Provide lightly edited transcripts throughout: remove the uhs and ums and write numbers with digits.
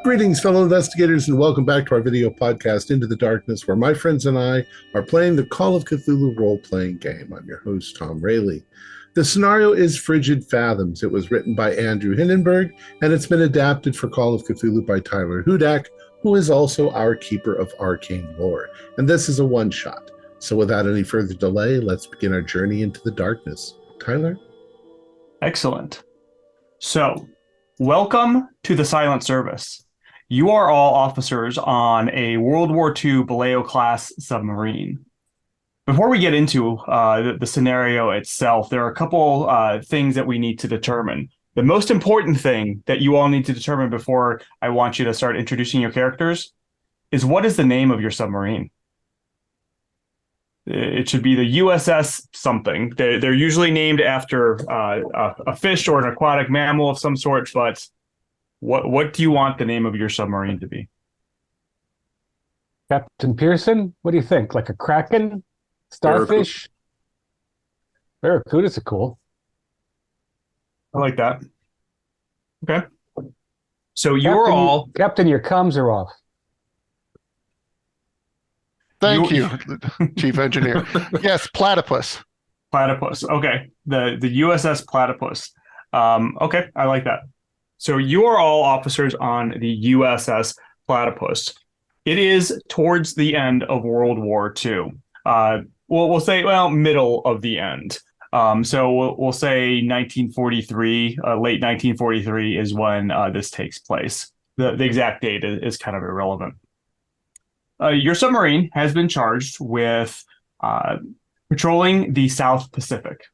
Greetings, fellow investigators, and welcome back to our video podcast, Into the Darkness, where my friends and I are playing the Call of Cthulhu role-playing game. I'm your host, Thom Raley. The scenario is Frigid Fathoms. It was written by Andrew Hindenburg, and it's been adapted for Call of Cthulhu by Tyler Hudak, who is also our keeper of arcane lore. And this is a one-shot. So without any further delay, let's begin our journey into the darkness. Tyler? Excellent. So, welcome to the Silent Service. You are all officers on a World War II Baleo-class submarine. Before we get into the scenario itself, there are a couple things that we need to determine. The most important thing that you all need to determine before I want you to start introducing your characters is, what is the name of your submarine? It should be the USS something. They're usually named after a fish or an aquatic mammal of some sort, but what do you want the name of your submarine to be? Captain Pearson? What do you think? Like a kraken? Starfish? Barracudas are cool. I like that. Okay. So you're all... Captain, your comms are off. Thank you, Chief Engineer. Yes, platypus. Platypus. Okay. The USS Platypus. Okay, I like that. So you are all officers on the USS Platypus. It is towards the end of World War II. We'll say, middle of the end. So we'll say 1943, late 1943 is when this takes place. The exact date is kind of irrelevant. Your submarine has been charged with patrolling the South Pacific,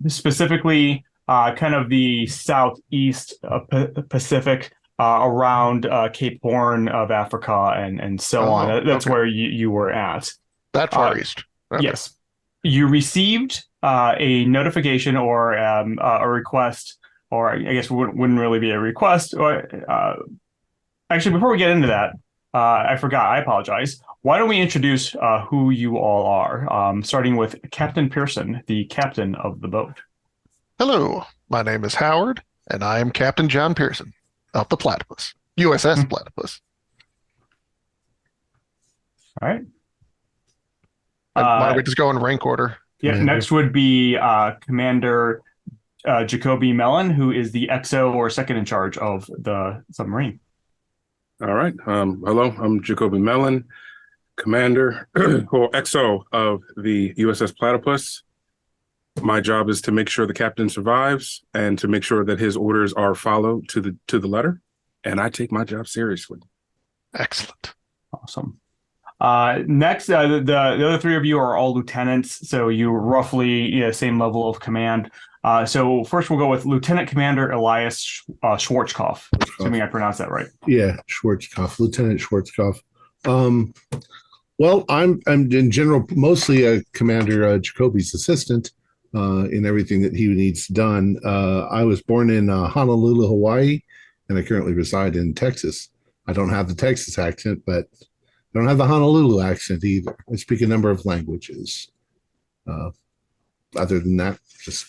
specifically kind of the southeast Pacific around Cape Horn of Africa and so on. That's where you were at. That far east. Okay. Yes. You received a notification or a request, or I guess it wouldn't really be a request. Actually, before we get into that, I forgot. I apologize. Why don't we introduce who you all are, starting with Captain Pearson, the captain of the boat. Hello, my name is Howard, and I am Captain John Pearson of the Platypus, USS Platypus. All right. Why don't we just go in rank order? Yeah, next would be Commander Jacoby Mellon, who is the XO or second in charge of the submarine. All right. Hello, I'm Jacoby Mellon, Commander or XO of the USS Platypus. My job is to make sure the captain survives and to make sure that his orders are followed to the letter. And I take my job seriously. Excellent. Awesome. Next, the other three of you are all lieutenants, so you roughly same level of command. So first we'll go with Lieutenant Commander Elias Schwarzkopf, assuming I pronounced that right. Yeah, Schwarzkopf, Lieutenant Schwarzkopf. Well, I'm in general mostly Commander Jacoby's assistant in everything that he needs done. I was born in Honolulu, Hawaii, and I currently reside in Texas. I don't have the Texas accent, but I don't have the Honolulu accent either. I speak a number of languages. Other than that, just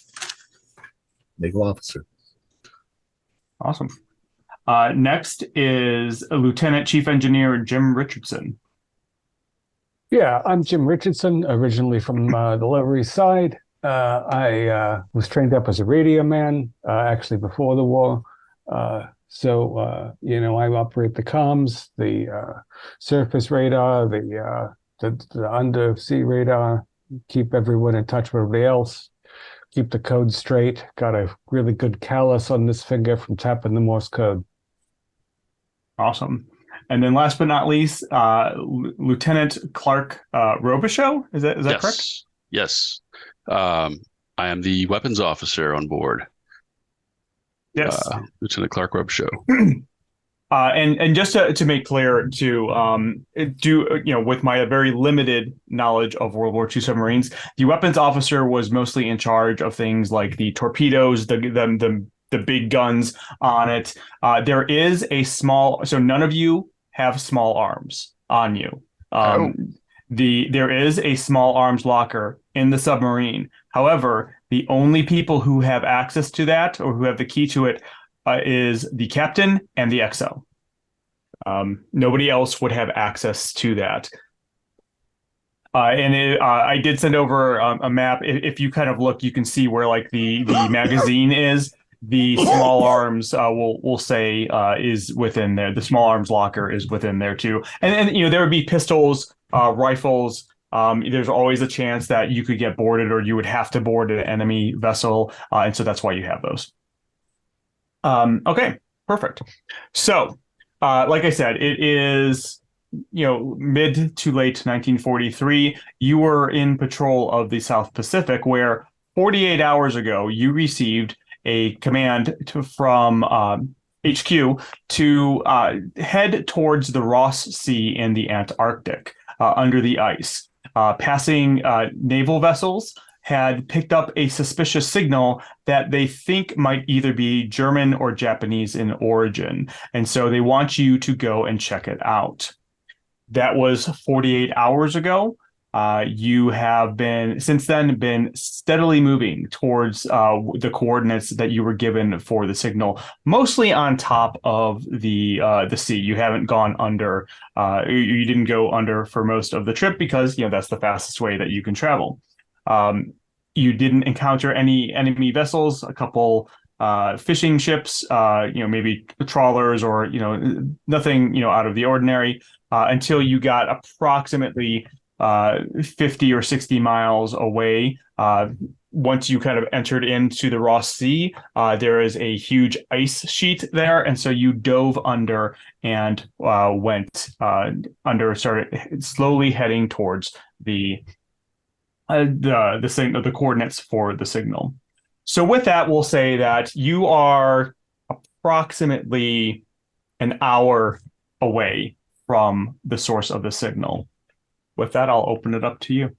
naval officer. Awesome. Next is Lieutenant Chief Engineer Jim Richardson. Yeah, I'm Jim Richardson, originally from the Lower East Side. I was trained up as a radio man, actually before the war. So I operate the comms, the surface radar, the undersea radar, keep everyone in touch with everybody else, keep the code straight. Got a really good callus on this finger from tapping the Morse code. Awesome. And then last but not least, Lieutenant Clark Robichaux. Is that yes. correct? Yes. I am the weapons officer on board. Yes. Lieutenant Clark Robichaux. And just to make clear, with my very limited knowledge of World War II submarines, the weapons officer was mostly in charge of things like the torpedoes, the big guns on it. There is a small, so none of you have small arms on you. There is a small arms locker in the submarine. However, the only people who have access to that or who have the key to it is the captain and the XO. Nobody else would have access to that. I did send over a map. If you kind of look, you can see where like the magazine is. The small arms will say is within there. The small arms locker is within there too. And there would be pistols, rifles. There's always a chance that you could get boarded, or you would have to board an enemy vessel, and so that's why you have those. Okay, perfect. So, like I said, it is mid to late 1943. You were in patrol of the South Pacific, where 48 hours ago you received a command from HQ to head towards the Ross Sea in the Antarctic under the ice. Passing naval vessels had picked up a suspicious signal that they think might either be German or Japanese in origin. And so they want you to go and check it out. That was 48 hours ago. You have since then been steadily moving towards the coordinates that you were given for the signal, mostly on top of the sea. You haven't gone under. You didn't go under for most of the trip because that's the fastest way that you can travel. You didn't encounter any enemy vessels. A couple fishing ships, maybe trawlers, or nothing out of the ordinary until you got approximately 50 or 60 miles away. Once you kind of entered into the Ross Sea, there is a huge ice sheet there, and so you dove under and went under, started slowly heading towards the signal, the coordinates for the signal. So with that, we'll say that you are approximately an hour away from the source of the signal. With that, I'll open it up to you.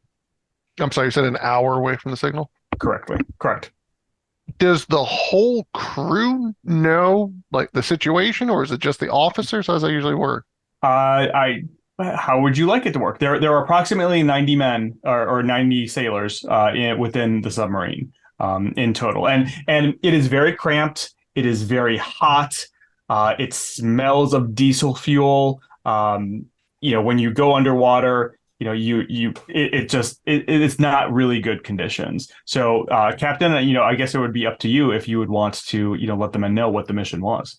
I'm sorry, you said an hour away from the signal? Correct. Does the whole crew know like the situation, or is it just the officers? How does that usually work? How would you like it to work? There are approximately 90 men or 90 sailors within the submarine in total, and it is very cramped. It is very hot. It smells of diesel fuel. When you go underwater, it's not really good conditions. So, Captain, I guess it would be up to you if you would want to, let the men know what the mission was.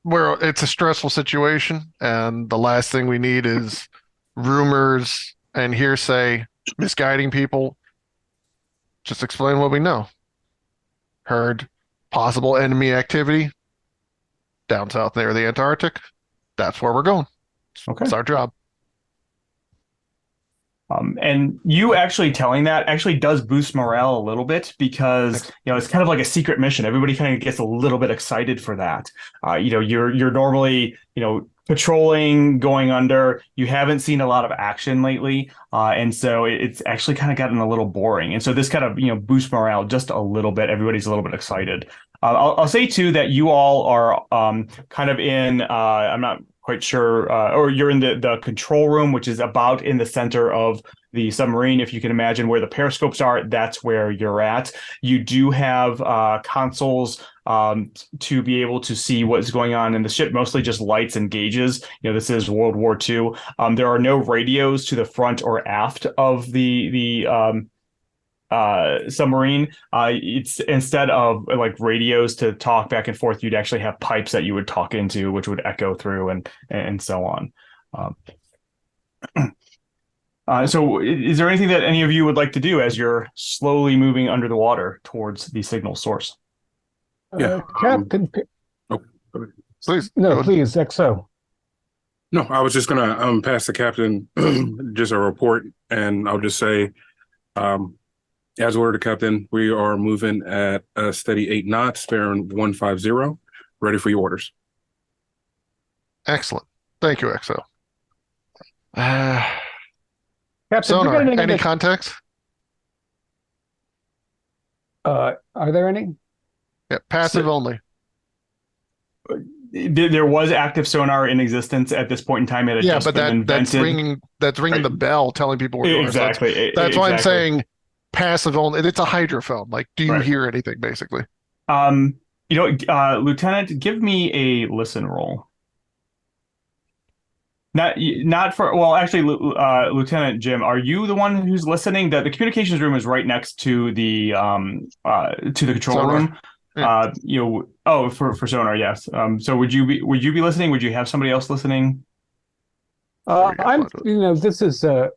Well, it's a stressful situation, and the last thing we need is rumors and hearsay misguiding people. Just explain what we know. Heard possible enemy activity down south near the Antarctic. That's where we're going. Okay. It's our job. And you actually telling that actually does boost morale a little bit, because it's kind of like a secret mission. Everybody kind of gets a little bit excited for that. You're normally patrolling, going under. You haven't seen a lot of action lately, and so it's actually kind of gotten a little boring. And so this kind of boosts morale just a little bit. Everybody's a little bit excited. I'll say too that you all are kind of in. I'm not quite sure, or you're in the control room, which is about in the center of the submarine. If you can imagine where the periscopes are, that's where you're at. You do have consoles to be able to see what's going on in the ship, mostly just lights and gauges. This is World War II. There are no radios to the front or aft of the submarine. It's instead of like radios to talk back and forth, you'd actually have pipes that you would talk into, which would echo through and so on. So is there anything that any of you would like to do as you're slowly moving under the water towards the signal source? Yeah. Captain. Please. No, please, XO. No, I was just gonna pass the captain just a report, and I'll just say, as ordered, Captain, we are moving at a steady 8 knots, bearing 150, ready for your orders. Excellent. Thank you, XO. Captain, Sonar, any context? Are there any? Yeah, passive only. There was active sonar in existence at this point in time. It had just but been invented. that's ringing the bell, telling people where you are. Exactly. That's why I'm saying passive only. It's a hydrophone. Like, do you hear anything, basically? Lieutenant, give me a listen roll. Not for well, actually, Lieutenant Jim, are you the one who's listening? The communications room is right next to the control Sonar. room. Yeah. For sonar, yes. So would you be listening? Would you have somebody else listening? This is a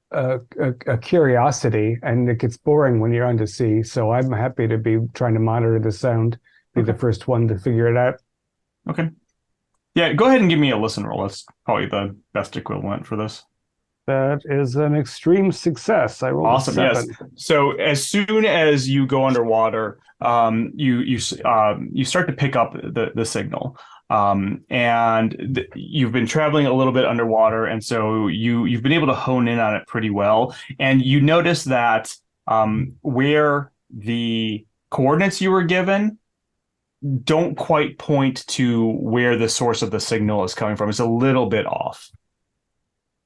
curiosity, and it gets boring when you're under sea. So I'm happy to be trying to monitor the sound, be the first one to figure it out. Okay. Yeah, go ahead and give me a listen roll. That's probably the best equivalent for this. That is an extreme success. I rolled Awesome. a 7. Yes. So as soon as you go underwater, you start to pick up the signal, and you've been traveling a little bit underwater, and so you've been able to hone in on it pretty well, and you notice that where the coordinates you were given don't quite point to where the source of the signal is coming from. It's a little bit off.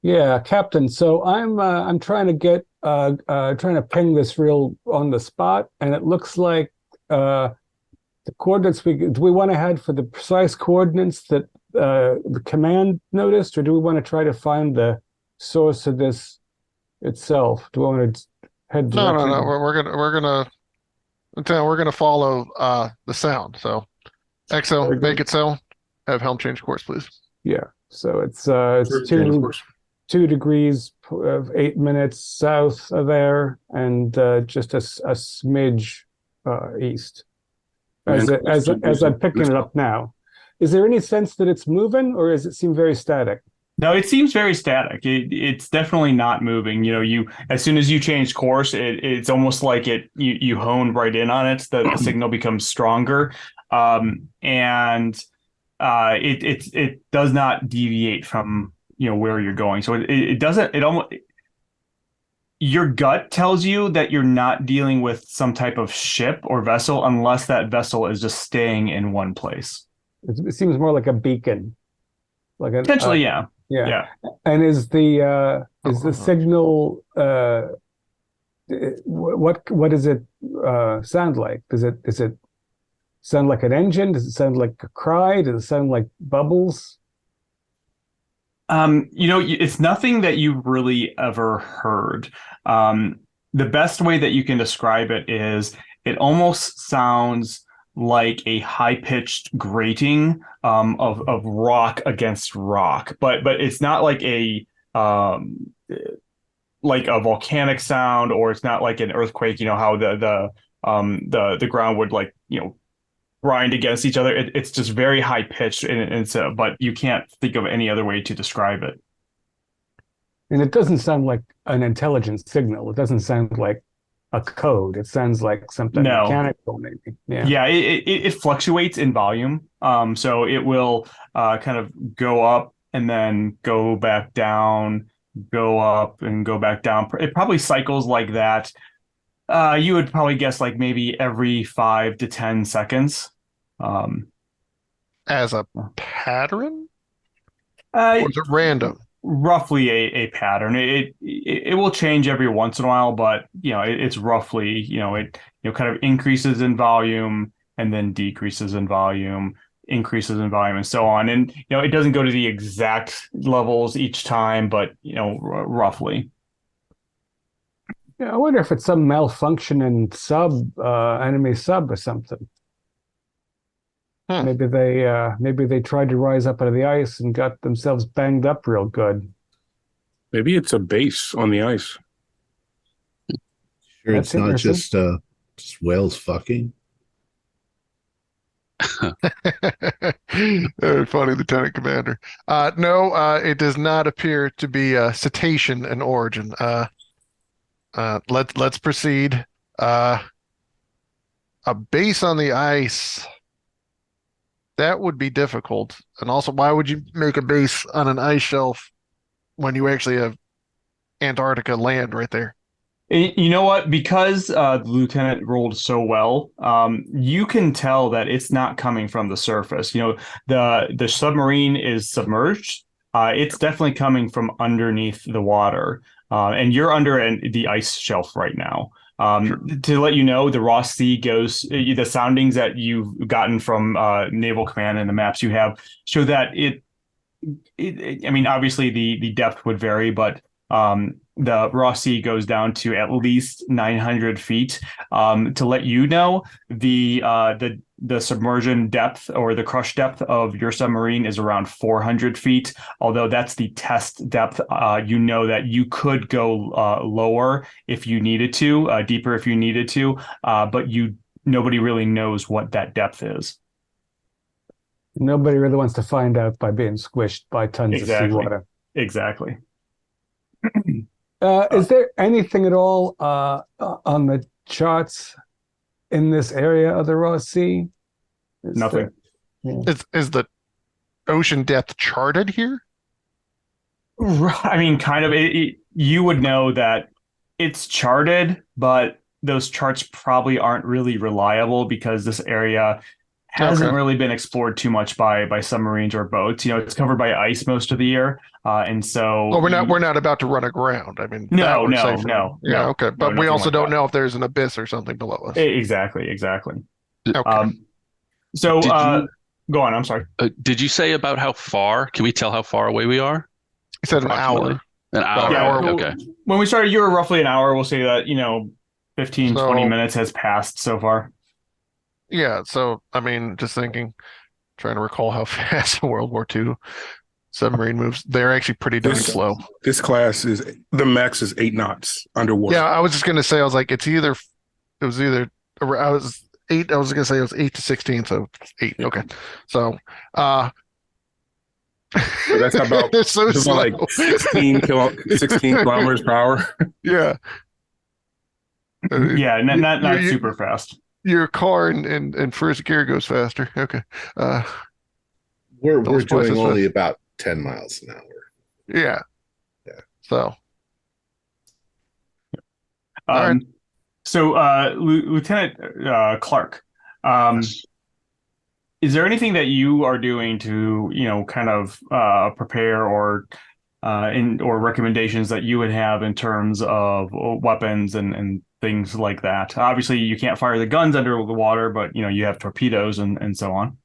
Yeah, Captain. So I'm trying to ping this real on the spot, and it looks like the coordinates do we want to head for the precise coordinates that the command noticed, or do we want to try to find the source of this itself? Do we want to head directly? No. We're gonna follow the sound. So, XO, make it so. Have helm change course, please. Yeah. So it's 2 degrees of 8 minutes south of there, and just a smidge east. As I'm picking it up now, is there any sense that it's moving, or does it seem very static? No, it seems very static. It's definitely not moving. You as soon as you change course, it's almost like you honed right in on it. The signal becomes stronger, and it does not deviate from where you're going. So it doesn't. It almost your gut tells you that you're not dealing with some type of ship or vessel unless that vessel is just staying in one place. It seems more like a beacon, like Potentially, yeah. Yeah. And is the signal what does it sound like? Does it sound like an engine? Does it sound like a cry? Does it sound like bubbles? It's nothing that you've really ever heard. The best way that you can describe it is it almost sounds like a high-pitched grating of rock against rock, but it's not like a volcanic sound, or it's not like an earthquake. How the ground would grind against each other. It's just very high-pitched, but you can't think of any other way to describe it. And it doesn't sound like an intelligent signal. It doesn't sound like a code. It sounds like something mechanical, maybe. Yeah. It fluctuates in volume. So it will kind of go up and then go back down, go up and go back down. It probably cycles like that. You would probably guess like maybe every 5 to 10 seconds. As a pattern? Or is it random? Roughly a pattern. It will change every once in a while, but it's roughly it kind of increases in volume and then decreases in volume, increases in volume, and so on. And it doesn't go to the exact levels each time, but roughly. Yeah, I wonder if it's some malfunction in enemy sub or something. Maybe they tried to rise up out of the ice and got themselves banged up real good. Maybe it's a base on the ice. Sure, it's not just whales fucking. Very funny, Lieutenant Commander. No, it does not appear to be cetacean in origin. Let's proceed. A base on the ice. That would be difficult. And also, why would you make a base on an ice shelf when you actually have Antarctica land right there? You know what? Because the lieutenant rolled so well, you can tell that it's not coming from the surface. The submarine is submerged. It's definitely coming from underneath the water. And you're under the ice shelf right now. To let you know, the Ross Sea goes, the soundings that you've gotten from Naval Command and the maps you have show that I mean, obviously the depth would vary, but the Ross Sea goes down to at least 900 feet. To let you know, the submersion depth or the crush depth of your submarine is around 400 feet. Although that's the test depth, you know that you could go lower if you needed to, deeper if you needed to, but nobody really knows what that depth is. Nobody really wants to find out by being squished by tons of seawater. Exactly. Is there anything at all on the charts in this area of the Ross Sea? Nothing. Is the ocean depth charted here? I mean, kind of. You would know that it's charted, but those charts probably aren't really reliable because this area hasn't really been explored too much by submarines or boats. You know, it's covered by ice most of the year, and so. Well, we're not about to run aground. I mean, no. Yeah, okay, but we also don't know if there's an abyss or something below us. Exactly. Okay. So, go on. I'm sorry. Did you say about how far? Can we tell how far away we are? You said an hour. An hour. Yeah, Okay. When we started, you were roughly an hour. We'll say that 15, 20 minutes has passed so far. Yeah, so I mean, just trying to recall how fast World War II submarine moves. They're actually pretty darn slow. This class the max is 8 knots underwater. Yeah, I was just gonna say, I was like, I was gonna say it was 8 to 16, so 8. Okay, so so that's about it's so slow. Like 16 kilometers per hour. Yeah. Yeah, not super fast. Your car in first gear goes faster. Okay. We're doing only about 10 miles an hour. Yeah. So. All right. So, Lieutenant Clark, is there anything that you are doing to, kind of prepare or recommendations that you would have in terms of weapons and things like that? Obviously, you can't fire the guns under the water, but you have torpedoes and so on.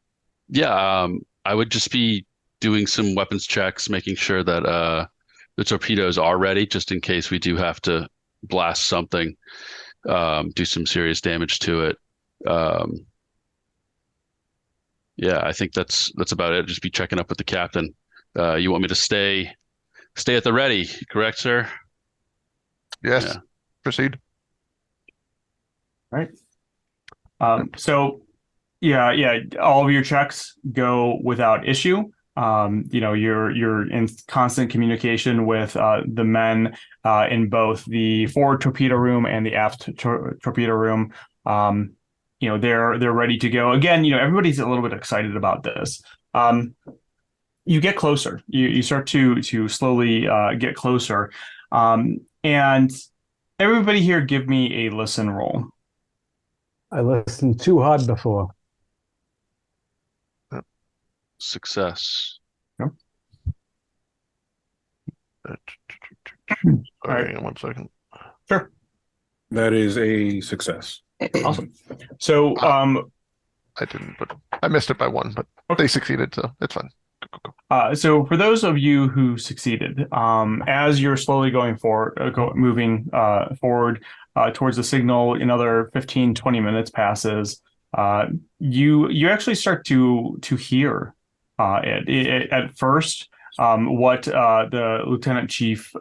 Yeah, I would just be doing some weapons checks, making sure that the torpedoes are ready, just in case we do have to blast something, do some serious damage to it. Yeah, I think that's about it. Just be checking up with the captain. You want me to stay at the ready, correct, sir? Yes. Yeah. Proceed. Right. So, yeah, all of your checks go without issue. You're in constant communication with the men in both the forward torpedo room and the aft torpedo room. They're ready to go. Again, everybody's a little bit excited about this. You get closer. You start to slowly get closer, and everybody here, give me a listen roll. I listened too hard before. Success. Yep. All right, 1 second. Sure. That is a success. Awesome. So, I didn't, but I missed it by 1, but they succeeded, so it's fine. Go. So for those of you who succeeded, as you're slowly going forward, moving forward towards the signal, another 15, 20 minutes passes. You actually start to hear it at first. What the Lieutenant Chief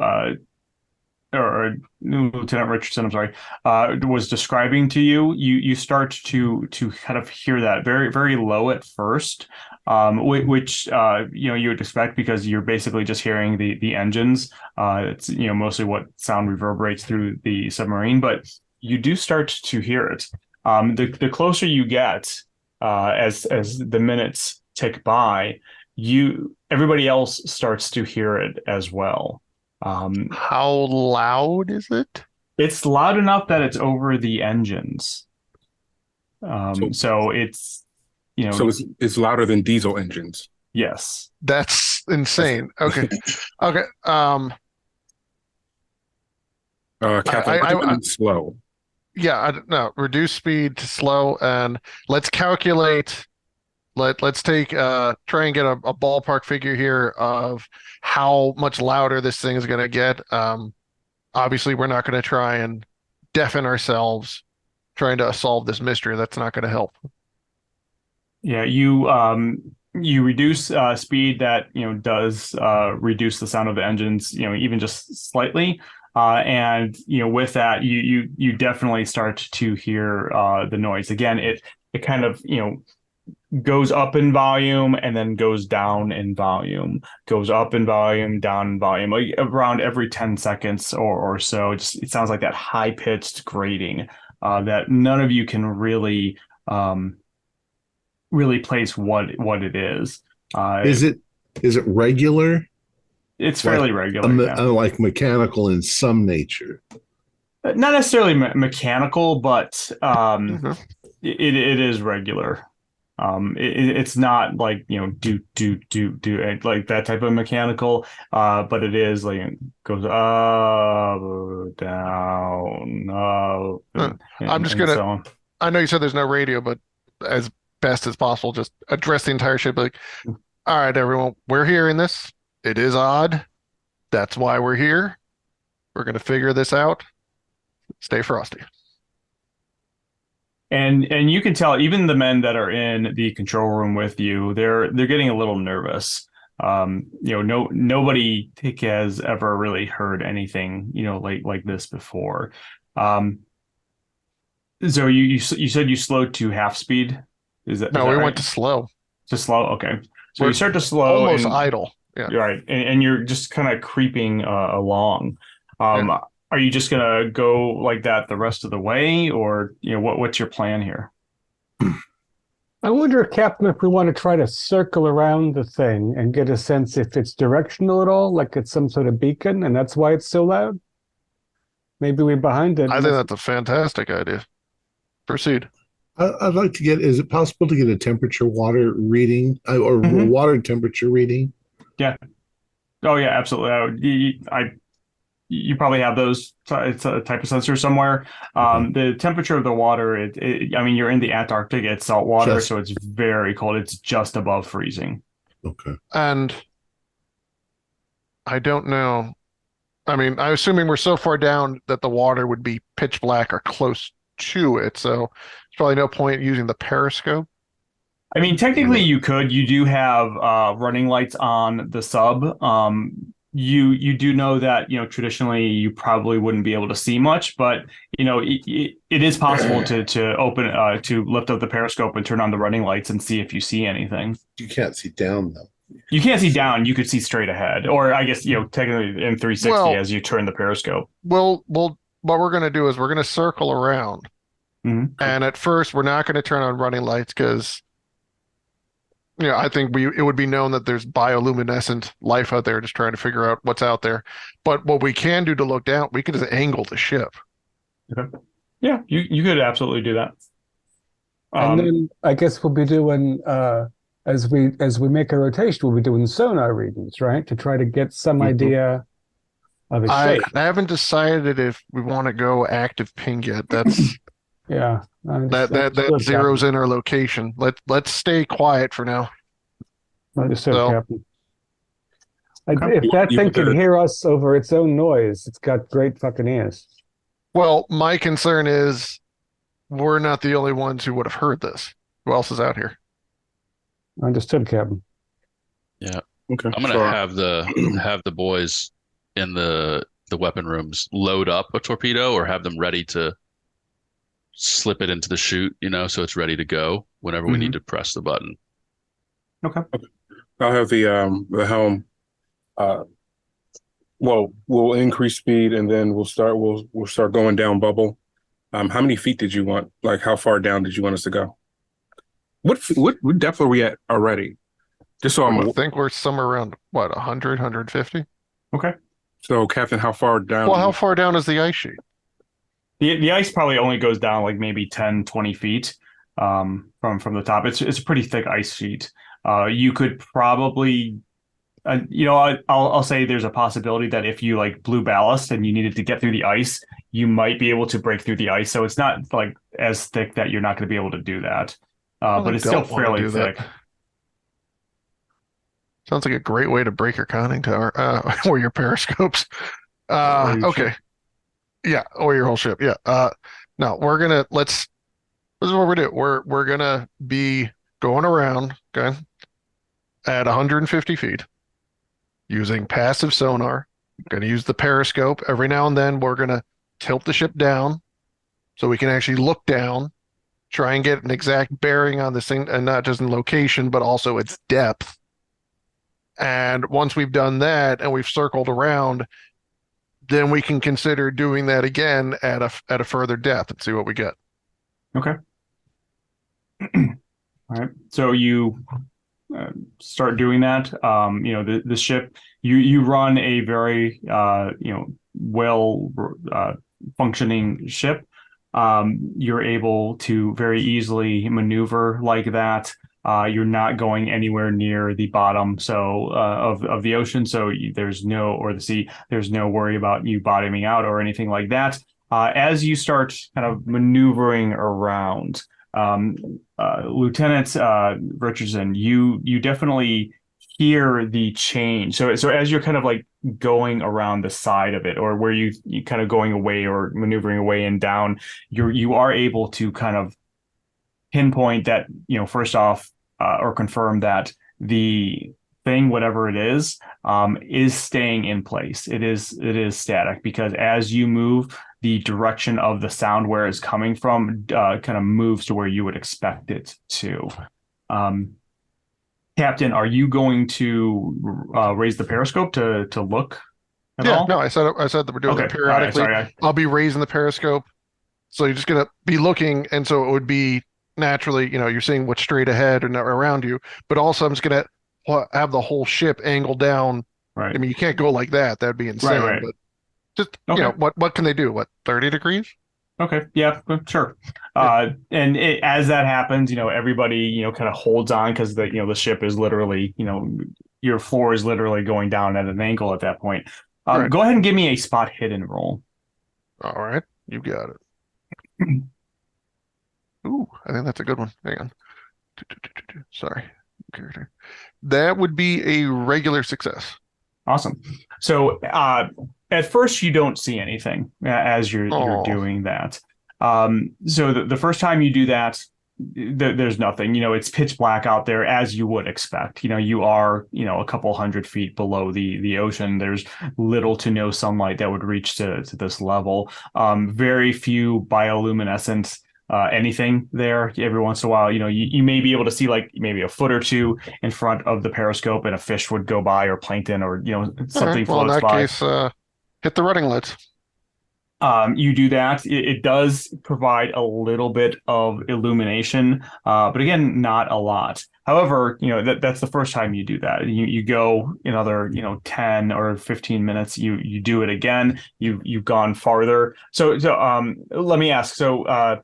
or Lieutenant Richardson, I'm sorry, was describing to you. You start to kind of hear that very, very low at first, which you would expect because you're basically just hearing the engines. It's mostly what sound reverberates through the submarine, but you do start to hear it. The closer you get, as the minutes tick by, everybody else starts to hear it as well. How loud is it? It's loud enough that it's over the engines. So it's So it's louder than diesel engines. Yes. That's insane. Okay. Okay. Captain, I'm slow. No, reduce speed to slow, and let's calculate. Let's take try and get a ballpark figure here of how much louder this thing is going to get. Obviously, we're not going to try and deafen ourselves trying to solve this mystery. That's not going to help. Yeah, you reduce speed that does reduce the sound of the engines, even just slightly. And with that, you definitely start to hear the noise. Again, it kind of goes up in volume and then goes down in volume, goes up in volume, down in volume, like around every 10 seconds or so. It sounds like that high pitched grating that none of you can really place what it is. Is it regular? It's fairly regular. Like mechanical in some nature. Not necessarily mechanical, but it is regular. It's not like do like that type of mechanical, but it is like it goes up, down, up. I'm just gonna. I know you said there's no radio, but as best as possible, just address the entire ship. Like, all right, everyone, we're hearing this. It is odd. That's why we're here. We're gonna figure this out. Stay frosty. And you can tell even the men that are in the control room with you, they're getting a little nervous. Nobody has ever really heard anything, like this before. So you said you slowed to half speed? No, we went to slow. To slow, okay. So you start to slow, almost idle. Yeah, right, and you're just kind of creeping along. Are you just gonna go like that the rest of the way, or what's your plan here? I wonder, Captain, if we want to try to circle around the thing and get a sense if it's directional at all, like it's some sort of beacon, and that's why it's so loud. Maybe we're behind it. I think that's a fantastic idea. Proceed. I'd like to get. Is it possible to get a temperature water reading or water temperature reading? Yeah. Oh yeah, absolutely. You probably have those. It's a type of sensor somewhere. The temperature of the water, I mean, you're in the Antarctic. It's salt water, so it's very cold. It's just above freezing. Okay. And I don't know. I mean, I'm assuming we're so far down that the water would be pitch black or close to it. So there's probably no point using the periscope. I mean, technically you could. You do have running lights on the sub. You do know that traditionally you probably wouldn't be able to see much, but it is possible to open to lift up the periscope and turn on the running lights and see if you see anything. You can't see down though. You can't see down. You could see straight ahead, or I guess technically in 360 as you turn the periscope. Well, what we're going to do is we're going to circle around, and at first we're not going to turn on running lights because. I think it would be known that there's bioluminescent life out there just trying to figure out what's out there. But what we can do to look down, we could just angle the ship. Okay. Yeah, you could absolutely do that. And then I guess we'll be doing as we make a rotation, we'll be doing sonar readings, right? To try to get some idea of a shape. I haven't decided if we want to go active ping yet. That's yeah. That zeroes in our location. Let's stay quiet for now. Understood, Captain. If that thing can hear us over its own noise, it's got great fucking ears. Well, my concern is we're not the only ones who would have heard this. Who else is out here? Understood, Captain. Yeah. Okay. I'm gonna have the boys in the weapon rooms load up a torpedo or have them ready to slip it into the chute, so it's ready to go whenever we need to press the button. Okay. I'll have the helm. We'll increase speed and then we'll start going down bubble. How many feet did you want? Like, how far down did you want us to go? What depth are we at already? Just so I think we're somewhere around 100, 150. Okay. So, Captain, how far down? Well, how far down is the ice sheet? The ice probably only goes down like maybe 10, 20 feet from the top. It's a pretty thick ice sheet. You could probably I'll say there's a possibility that if you like blew ballast and you needed to get through the ice, you might be able to break through the ice. So it's not like as thick that you're not going to be able to do that. But it's still don't want to fairly do thick. that. Sounds like a great way to break your conning tower, or your periscopes. Or your Okay. ship. Yeah, or your whole ship. Yeah. No, this is what we're doing. We're gonna be going around, okay, at 150 feet using passive sonar. Gonna use the periscope. Every now and then we're gonna tilt the ship down so we can actually look down, try and get an exact bearing on this thing, and not just in location, but also its depth. And once we've done that and we've circled around, then we can consider doing that again at a further depth and see what we get. Okay. All right. So you start doing that. The ship, you run a very well functioning ship. You're able to very easily maneuver like that. You're not going anywhere near the bottom of the ocean, so there's no, or the sea, there's no worry about you bottoming out or anything like that. As you start kind of maneuvering around, Lieutenant Richardson, you definitely hear the change. So as you're kind of like going around the side of it, or where you kind of going away or maneuvering away and down, you are able to kind of pinpoint that, first off, or confirm that the thing, whatever it is staying in place. It is static, because as you move, the direction of the sound where it's coming from kind of moves to where you would expect it to. Captain, are you going to raise the periscope to look at all? No, I said that we're doing Okay. that periodically. All right, sorry. I'll be raising the periscope, so you're just gonna be looking, and so it would be naturally, you're seeing what's straight ahead and around you, but also I'm just gonna have the whole ship angled down. Right. I mean, you can't go like that; that'd be insane. Right. But just Okay. what can they do? What, 30 degrees? Okay. Yeah, sure. And as that happens, everybody, kind of holds on, because the ship is literally, your floor is literally going down at an angle at that point. Right. Go ahead and give me a spot hidden roll. All right, you got it. Ooh, I think that's a good one. Hang on. Sorry, character. That would be a regular success. Awesome. So at first you don't see anything as you're doing that. So the first time you do that, there's nothing. It's pitch black out there, as you would expect. You are a couple hundred feet below the ocean. There's little to no sunlight that would reach to this level. Very few bioluminescent anything there. Every once in a while, you may be able to see like maybe a foot or two in front of the periscope, and a fish would go by, or plankton, or something Well, in floats that by. case, hit the running lights. You do that. It does provide a little bit of illumination, but again, not a lot. However, that's the first time you do that. You go another 10 or 15 minutes. You do it again. You've gone farther. So let me ask. So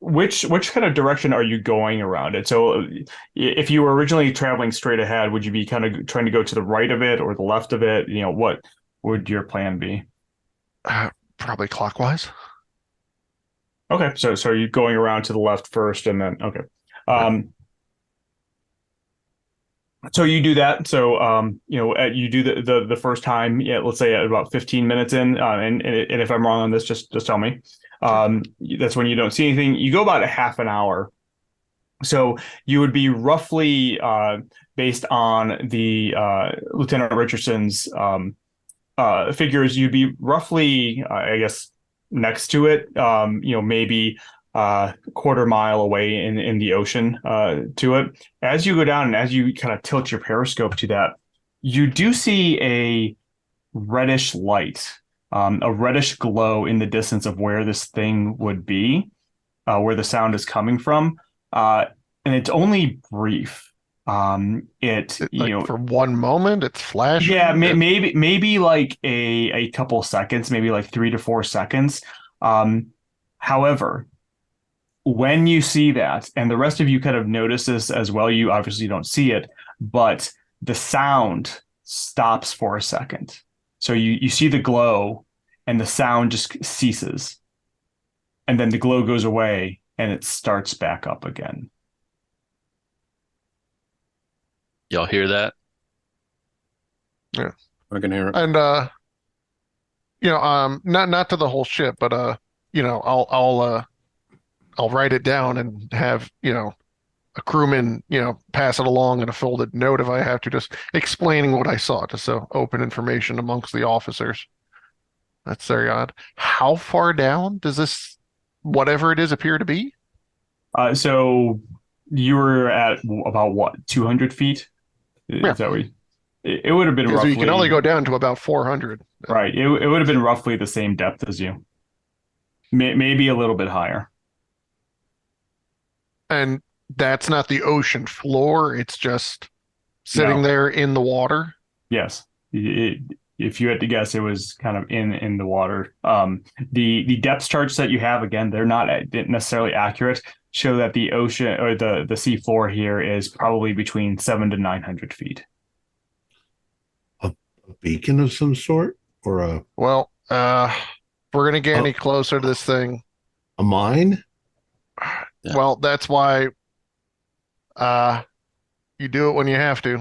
which kind of direction are you going around it? So if you were originally traveling straight ahead, would you be kind of trying to go to the right of it or the left of it? What would your plan be? Probably clockwise. Okay, so are you going around to the left first, and then okay. So you do that. So you do the first time. Yeah, let's say at about 15 minutes in, and if I'm wrong on this, just tell me. That's when you don't see anything. You go about a half an hour. So you would be roughly based on the Lieutenant Richardson's figures, you'd be roughly, I guess, next to it, maybe a quarter mile away in the ocean to it. As you go down and as you kind of tilt your periscope to that, you do see a reddish light, a reddish glow in the distance of where this thing would be, where the sound is coming from. And it's only brief. For one moment, it's flashing. Yeah, maybe like a couple seconds, maybe like 3 to 4 seconds. However, when you see that, and the rest of you kind of notice this as well, you obviously don't see it, but the sound stops for a second. So you see the glow and the sound just ceases. And then the glow goes away and it starts back up again. Y'all hear that? Yeah, I can hear it. and not to the whole ship, but I'll write it down and have a crewman pass it along in a folded note if I have to, just explaining what I saw, just so open information amongst the officers. That's very odd. How far down does this whatever it is appear to be? So you were at about what, 200 feet? Yeah. Is that what it would have been Because roughly. you can only go down to about 400. Right. It would have been roughly the same depth as you. Maybe a little bit higher. And that's not the ocean floor. It's just sitting there in the water. Yes. If you had to guess, it was kind of in the water. The depth charts that you have, again, they're not necessarily accurate. Show that the ocean or the sea floor here is probably between 700 to 900 feet. A beacon of some sort, or a Well, if we're gonna get any closer to this thing, a mine? Yeah. well, that's why you do it when you have to.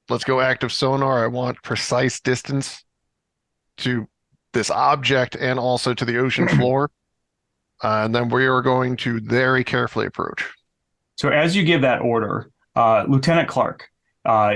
Let's go active sonar. I want precise distance to this object and also to the ocean floor. And then we are going to very carefully approach. So as you give that order, Lieutenant Clark,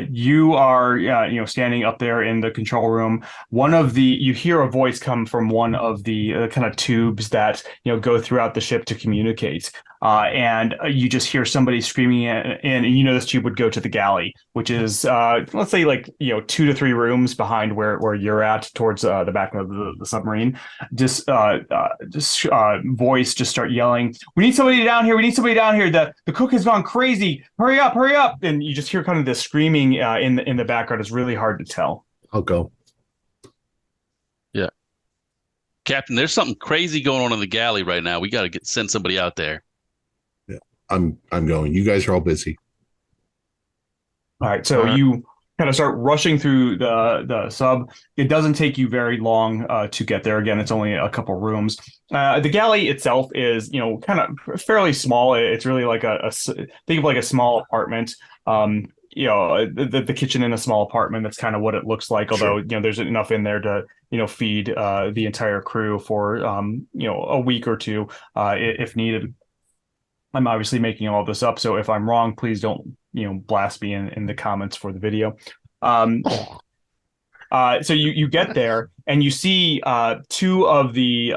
you are standing up there in the control room. You hear a voice come from one of the kind of tubes that go throughout the ship to communicate. And you just hear somebody screaming in, and this tube would go to the galley, which is let's say 2 to 3 rooms behind where you're at, towards the back of the submarine. Just voice just start yelling, "We need somebody down here! We need somebody down here! The cook has gone crazy! Hurry up! Hurry up!" And you just hear kind of this screaming in the background. It's really hard to tell. I'll go. Yeah. Captain, there's something crazy going on in the galley right now. We got to send somebody out there. Yeah, I'm going. You guys are all busy. All right, so you kind of start rushing through the sub. It doesn't take you very long to get there. Again, it's only a couple rooms. The galley itself is, kind of fairly small. It's really like think of like a small apartment. The kitchen in a small apartment. That's kind of what it looks like. Although, there's enough in there to, feed the entire crew for, a week or two if needed. I'm obviously making all this up, so if I'm wrong, please don't, blast me in the comments for the video. So you get there and you see 2 of the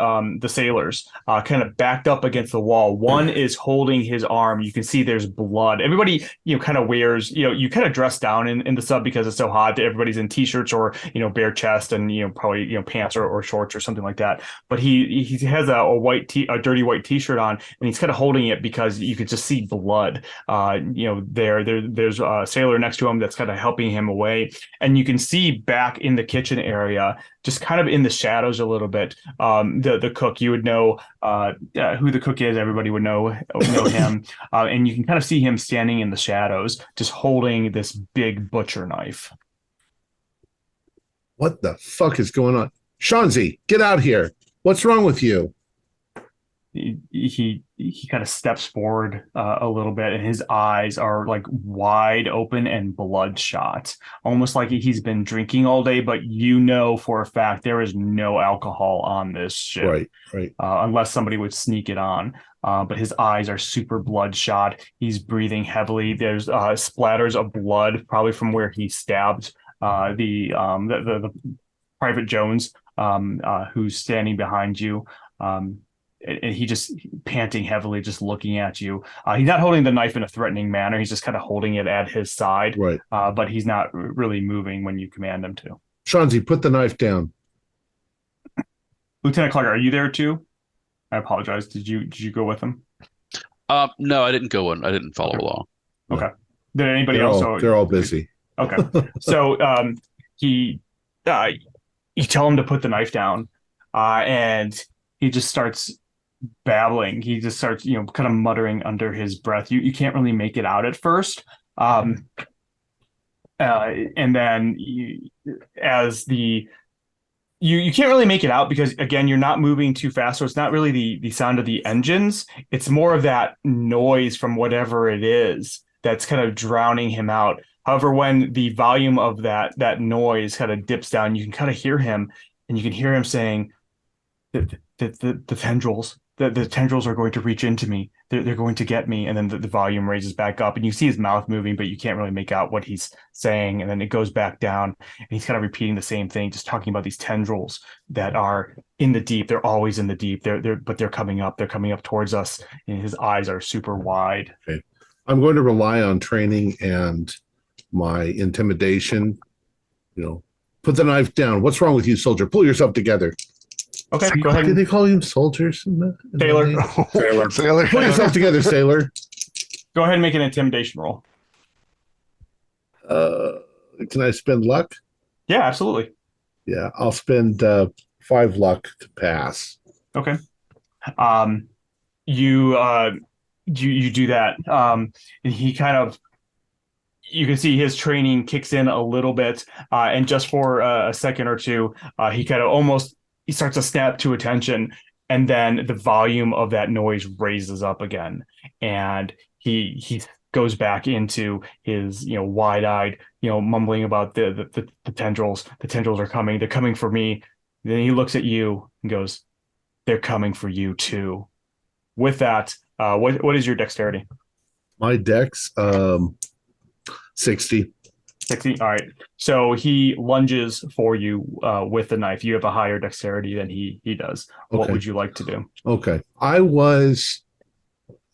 sailors kind of backed up against the wall. One is holding his arm. You can see there's blood. Everybody, kind of wears, you kind of dress down in the sub because it's so hot. Everybody's in t-shirts or, bare chest and, probably, pants or shorts or something like that. But he has a dirty white t-shirt on, and he's kind of holding it because you could just see blood. There's a sailor next to him that's kind of helping him away. And you can see back in the kitchen area, just kind of in the shadows a little bit, the cook. You would know who the cook is. Everybody would know him, and you can kind of see him standing in the shadows, just holding this big butcher knife. What the fuck is going on? Shanzi, get out here. What's wrong with you? He kind of steps forward a little bit, and his eyes are like wide open and bloodshot, almost like he's been drinking all day. But for a fact there is no alcohol on this ship, right. Unless somebody would sneak it on. But his eyes are super bloodshot. He's breathing heavily. There's splatters of blood, probably from where he stabbed the Private Jones, who's standing behind you. And he just panting heavily, just looking at you. He's not holding the knife in a threatening manner. He's just kind of holding it at his side. Right. But he's not really moving when you command him to. Shanzi, put the knife down. Lieutenant Clark, are you there too? I apologize. Did you go with him? No, I didn't go in. I didn't follow along. Okay. Did anybody else? They're all busy. Okay. So you tell him to put the knife down, and he just starts babbling. He just starts, kind of muttering under his breath. You can't really make it out at first. and then as you can't really make it out because again you're not moving too fast, so it's not really the sound of the engines. It's more of that noise from whatever it is that's kind of drowning him out. However, when the volume of that noise kind of dips down, you can kind of hear him, and you can hear him saying, the tendrils. The tendrils are going to reach into me. They're going to get me. And then the volume raises back up, and you see his mouth moving, but you can't really make out what he's saying. And then it goes back down, and he's kind of repeating the same thing, just talking about these tendrils that are in the deep. They're always in the deep. But they're coming up. They're coming up towards us, and his eyes are super wide. Okay. I'm going to rely on training and my intimidation. Put the knife down. What's wrong with you, soldier? Pull yourself together. Okay, go ahead. Did they call you soldiers? Sailor. Sailor. Pull yourself together, sailor. Go ahead and make an intimidation roll. Can I spend luck? Yeah, absolutely. Yeah, I'll spend 5 luck to pass. Okay. You do that. And he kind of, you can see his training kicks in a little bit, and just for a second or two, he kind of he starts to snap to attention, and then the volume of that noise raises up again, and he goes back into his wide-eyed mumbling about the tendrils. The tendrils are coming. They're coming for me. Then he looks at you and goes, "They're coming for you too." With that, what is your dexterity? My dex, 60. 60. All right. So he lunges for you with the knife. You have a higher dexterity than he does. What Okay. would you like to do? Okay.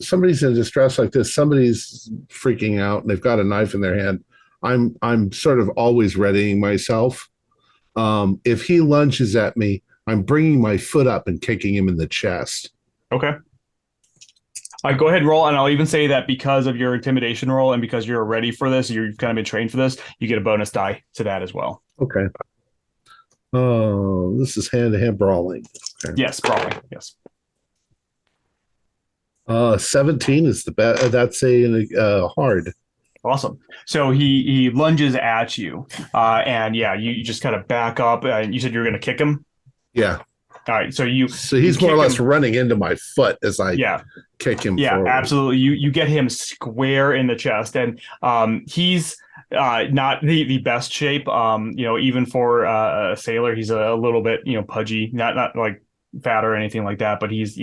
Somebody's in distress like this. Somebody's freaking out and they've got a knife in their hand. I'm sort of always readying myself. If he lunges at me, I'm bringing my foot up and kicking him in the chest. Okay. Go ahead and roll, and I'll even say that because of your intimidation roll and because you're ready for this, you've kind of been trained for this, you get a bonus die to that as well. Okay. Oh, this is hand-to-hand brawling. Okay. Yes, brawling. Yes. 17 is the best. That's a hard. Awesome. So he lunges at you, and yeah, you just kind of back up. You said you were going to kick him? Yeah. All right, so he's more or less running into my foot as I kick him forward. Absolutely. You get him square in the chest, and he's not the best shape. Even for a sailor, he's a little bit pudgy, not like fat or anything like that, but he's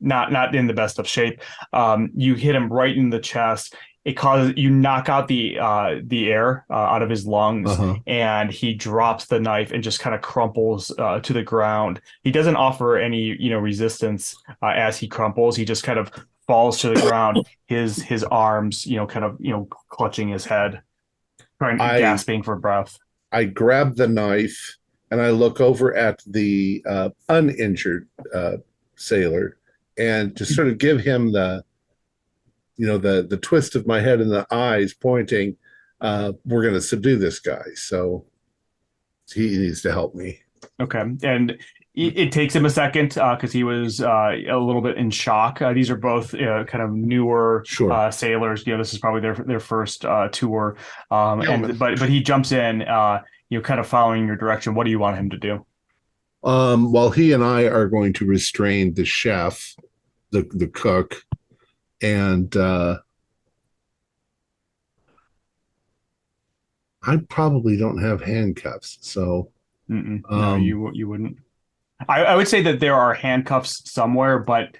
not in the best of shape. You hit him right in the chest. It causes you knock out the air out of his lungs, and he drops the knife and just kind of crumples to the ground. He doesn't offer any resistance as he crumples. He just kind of falls to the ground. His arms kind of clutching his head, gasping for breath. I grab the knife and I look over at the uninjured sailor and just sort of give him the twist of my head and the eyes pointing, we're going to subdue this guy. So he needs to help me. Okay. And it takes him a second because he was a little bit in shock. These are both kind of newer sailors. This is probably their first tour. But he jumps in, kind of following your direction. What do you want him to do? Well, he and I are going to restrain the chef, the cook, and I probably don't have handcuffs, so no, you wouldn't. I would say that there are handcuffs somewhere, but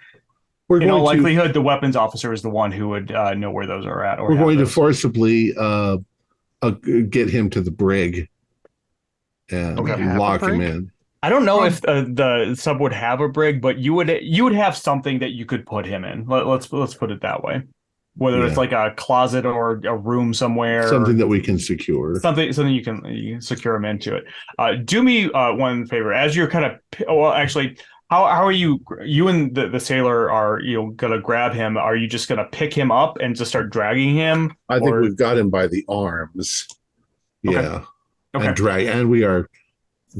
in all likelihood, the weapons officer is the one who would know where those are at. Or we're going to forcibly get him to the brig and lock him in. I don't know if the sub would have a brig, but you would have something that you could put him in. Let's put it that way. Whether it's like a closet or a room somewhere, something that we can secure, something you can secure him into it. Do me one favor, as you're kind of actually, how are you and the sailor are gonna grab him? Are you just gonna pick him up and just start dragging him? I think we've got him by the arms, and drag, and we are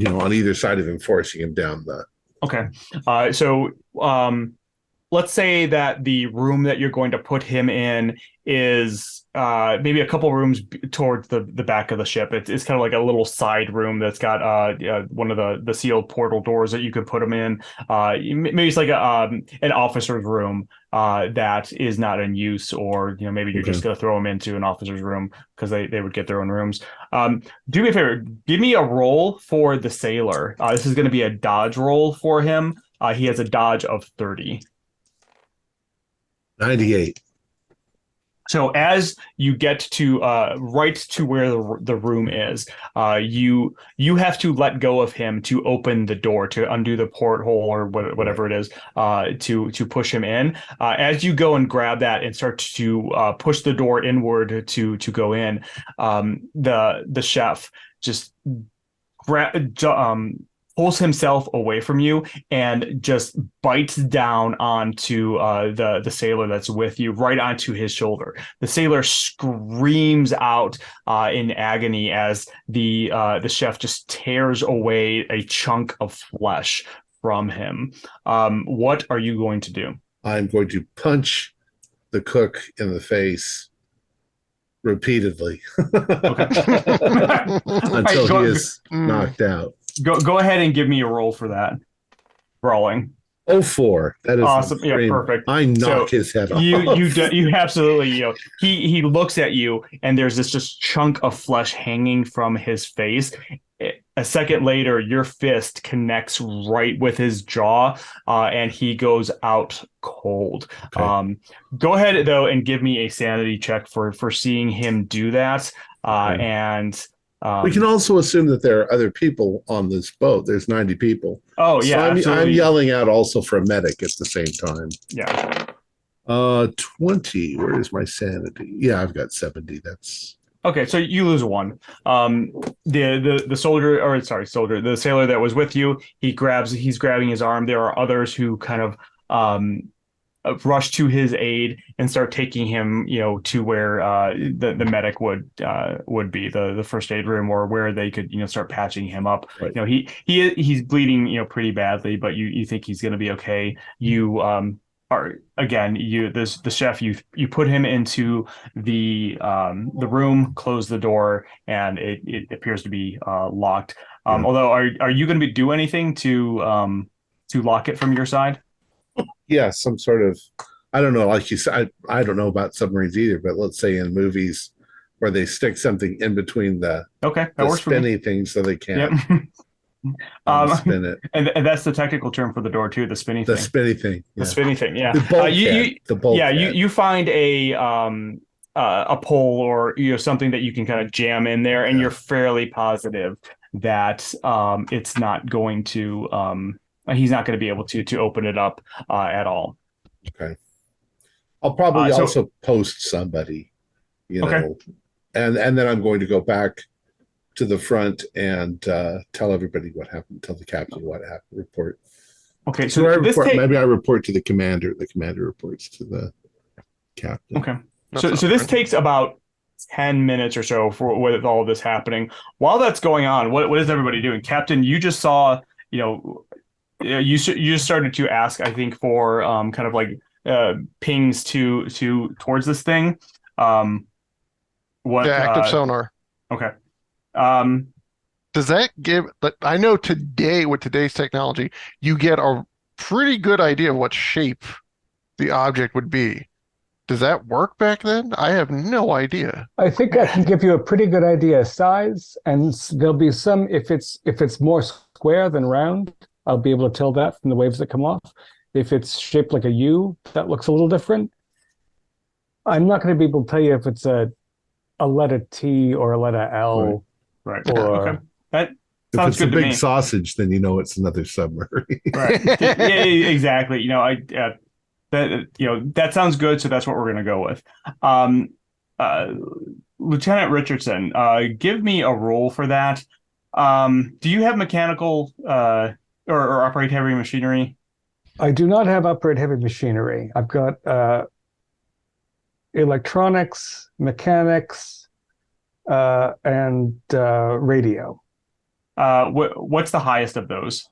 on either side of him, forcing him down the. Okay. So let's say that the room that you're going to put him in is maybe a couple rooms towards the back of the ship. It's kind of like a little side room that's got one of the sealed portal doors that you could put him in. Maybe it's like an officer's room that is not in use, or maybe you're just going to throw him into an officer's room because they would get their own rooms. Do me a favor, give me a roll for the sailor. This is going to be a dodge roll for him. He has a dodge of 30. 98. So as you get to right to where the room is, you have to let go of him to open the door, to undo the porthole or whatever it is, to push him in. As you go and grab that and start to push the door inward to go in, the chef just pulls himself away from you and just bites down onto the sailor that's with you, right onto his shoulder. The sailor screams out in agony as the chef just tears away a chunk of flesh from him. What are you going to do? I'm going to punch the cook in the face repeatedly until he is knocked out. Go ahead and give me a roll for that. Brawling. 04. That is awesome. Yeah, perfect. I knock his head off. You absolutely, he looks at you and there's this just chunk of flesh hanging from his face. A second later, your fist connects right with his jaw, and he goes out cold. Okay. Go ahead though and give me a sanity check for seeing him do that. And we can also assume that there are other people on this boat. There's 90 people. Oh, yeah. So I'm yelling out also for a medic at the same time. Yeah. 20. Where is my sanity? Yeah, I've got 70. That's okay. So you lose 1. The soldier, the sailor that was with you, he's grabbing his arm. There are others who kind of rush to his aid and start taking him, to where the medic would be, the first aid room, or where they could, start patching him up. Right. He's bleeding, pretty badly, but you think he's going to be okay. You are again, the chef, you put him into the room, close the door, and it appears to be locked. Although, are you going to do anything to lock it from your side? Yeah, some sort of, I don't know, like you said, I don't know about submarines either, but let's say in movies where they stick something in between the spinny thing so they can't spin it. And that's the technical term for the door too, the spinny thing. The spinny thing. Yeah. The spinny thing, yeah. The bulkhead. You find a pole or something that you can kind of jam in there, and you're fairly positive that it's not going to he's not going to be able to open it up at all. Okay. I'll probably also post somebody, and then I'm going to go back to the front and tell everybody what happened, tell the captain what happened, report. Okay. So maybe I report to the commander. The commander reports to the captain. Okay. So this takes about 10 minutes or so with all of this happening. While that's going on, what is everybody doing? Captain, you just saw, you just started to ask, I think, for kind of like pings towards this thing. Active sonar. Okay. Does that give? I know today with today's technology, you get a pretty good idea of what shape the object would be. Does that work back then? I have no idea. I think I can give you a pretty good idea of size, and there'll be some, if it's more square than round, I'll be able to tell that from the waves that come off. If it's shaped like a U, that looks a little different. I'm not going to be able to tell you if it's a letter T or a letter L. Right. Okay. That sounds good to me. If it's a big sausage, then it's another submarine. Right. Yeah, exactly. That sounds good. So that's what we're going to go with. Lieutenant Richardson, give me a roll for that. Do you have mechanical or operate heavy machinery? I do not have operate heavy machinery. I've got electronics, mechanics, and radio. What's the highest of those?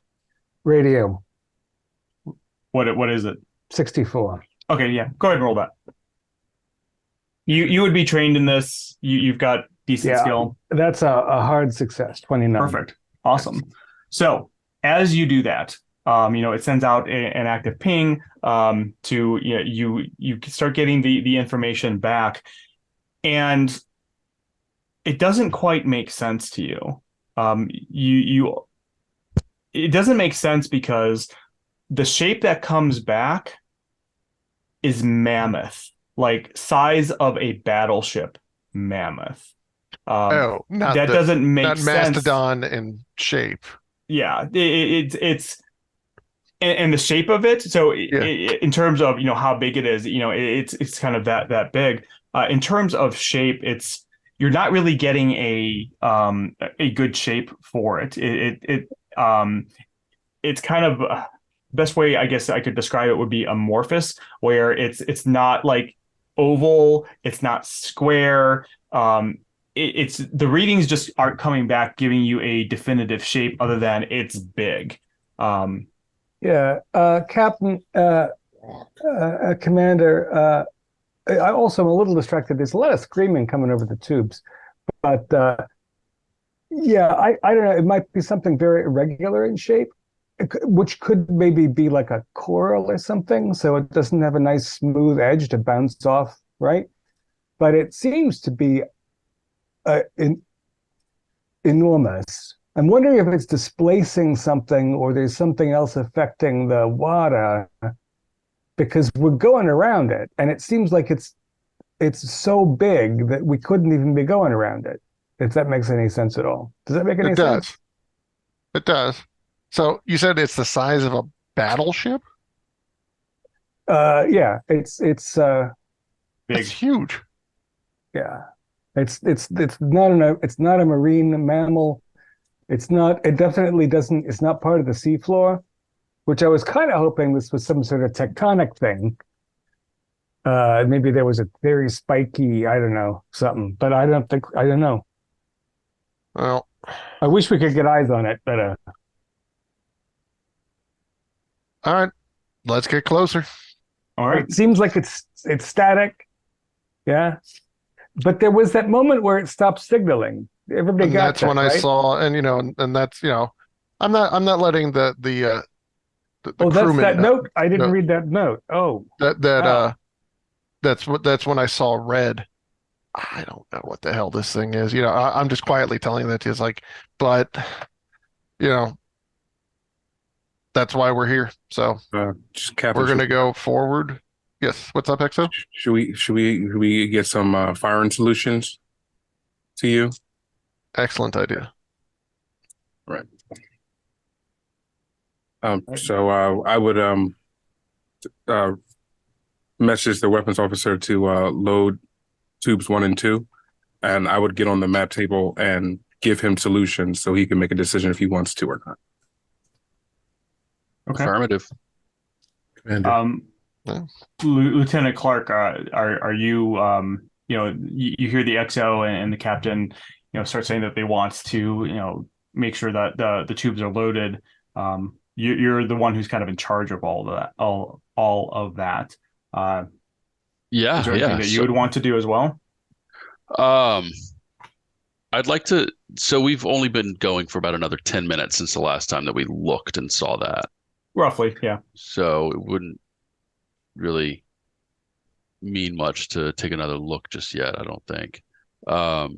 Radio. What is it? 64. Okay, yeah. Go ahead and roll that. You would be trained in this. You've got decent skill. That's a hard success. 29. Perfect. Awesome. So as you do that, it sends out an active ping to you start getting the information back, and it doesn't quite make sense to you. It doesn't make sense because the shape that comes back is mammoth, like size of a battleship mammoth. Not that doesn't make not sense. mastodon in shape. Yeah, it's and the shape of it. So in terms of how big it is, it's kind of that big. In terms of shape, you're not really getting a good shape for it. It's kind of best way I guess I could describe it would be amorphous, where it's not like oval, it's not square. It's the readings just aren't coming back giving you a definitive shape other than it's big. Captain, Commander, I also am a little distracted. There's a lot of screaming coming over the tubes, but I don't know. It might be something very irregular in shape, which could maybe be like a coral or something, so it doesn't have a nice smooth edge to bounce off, right? But it seems to be enormous. I'm wondering if it's displacing something or there's something else affecting the water, because we're going around it, and it seems like it's so big that we couldn't even be going around it. If that makes any sense at all. Does that make any sense? It does. So you said it's the size of a battleship? Yeah, it's Big. It's huge. Yeah. It's not a marine mammal. It definitely doesn't, it's not part of the seafloor, which I was kind of hoping this was some sort of tectonic thing. Maybe there was a very spiky, I don't know, something, but I don't know. Well, I wish we could get eyes on it, but all right, let's get closer. All right. it seems like it's static. Yeah. But there was that moment where it stopped signaling. Everybody And got that's that, when right? I saw, and that's, I'm not letting the that's crewman that note. I didn't read that note. Oh, wow. that's when I saw red. I don't know what the hell this thing is. I'm just quietly telling that it's like, but that's why we're here. So Just Captain, we're gonna go forward. Yes. What's up, Exo? Should we get some firing solutions to you? Excellent idea. Right. So I would message the weapons officer to load tubes 1 and 2, and I would get on the map table and give him solutions so he can make a decision if he wants to or not. Okay. Affirmative. Commander. Lieutenant Clark, are you you hear the XO and the captain start saying that they want to make sure that the tubes are loaded. You're the one who's kind of in charge of all of that. Yeah, is there anything that you would want to do as well? I'd like to. So we've only been going for about another 10 minutes since the last time that we looked and saw that. Roughly, yeah. So it wouldn't really mean much to take another look just yet, I don't think. No,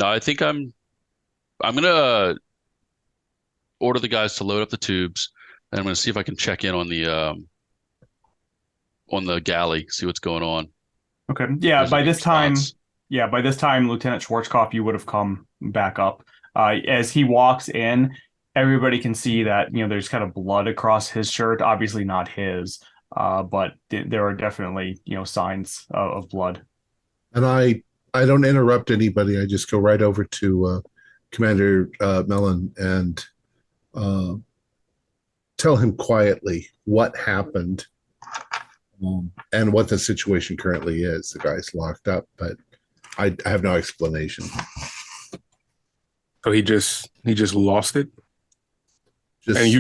I think I'm gonna order the guys to load up the tubes, and I'm gonna see if I can check in on the galley, see what's going on. Okay. Yeah, by this time, response. Lieutenant Schwarzkopf, you would have come back up. As he walks in, everybody can see that there's kind of blood across his shirt. Obviously not his, but there are definitely signs of blood. And I don't interrupt anybody. I just go right over to Commander Mellon and tell him quietly what happened and what the situation currently is. The guy's locked up, but I have no explanation. So he just lost it. Just, And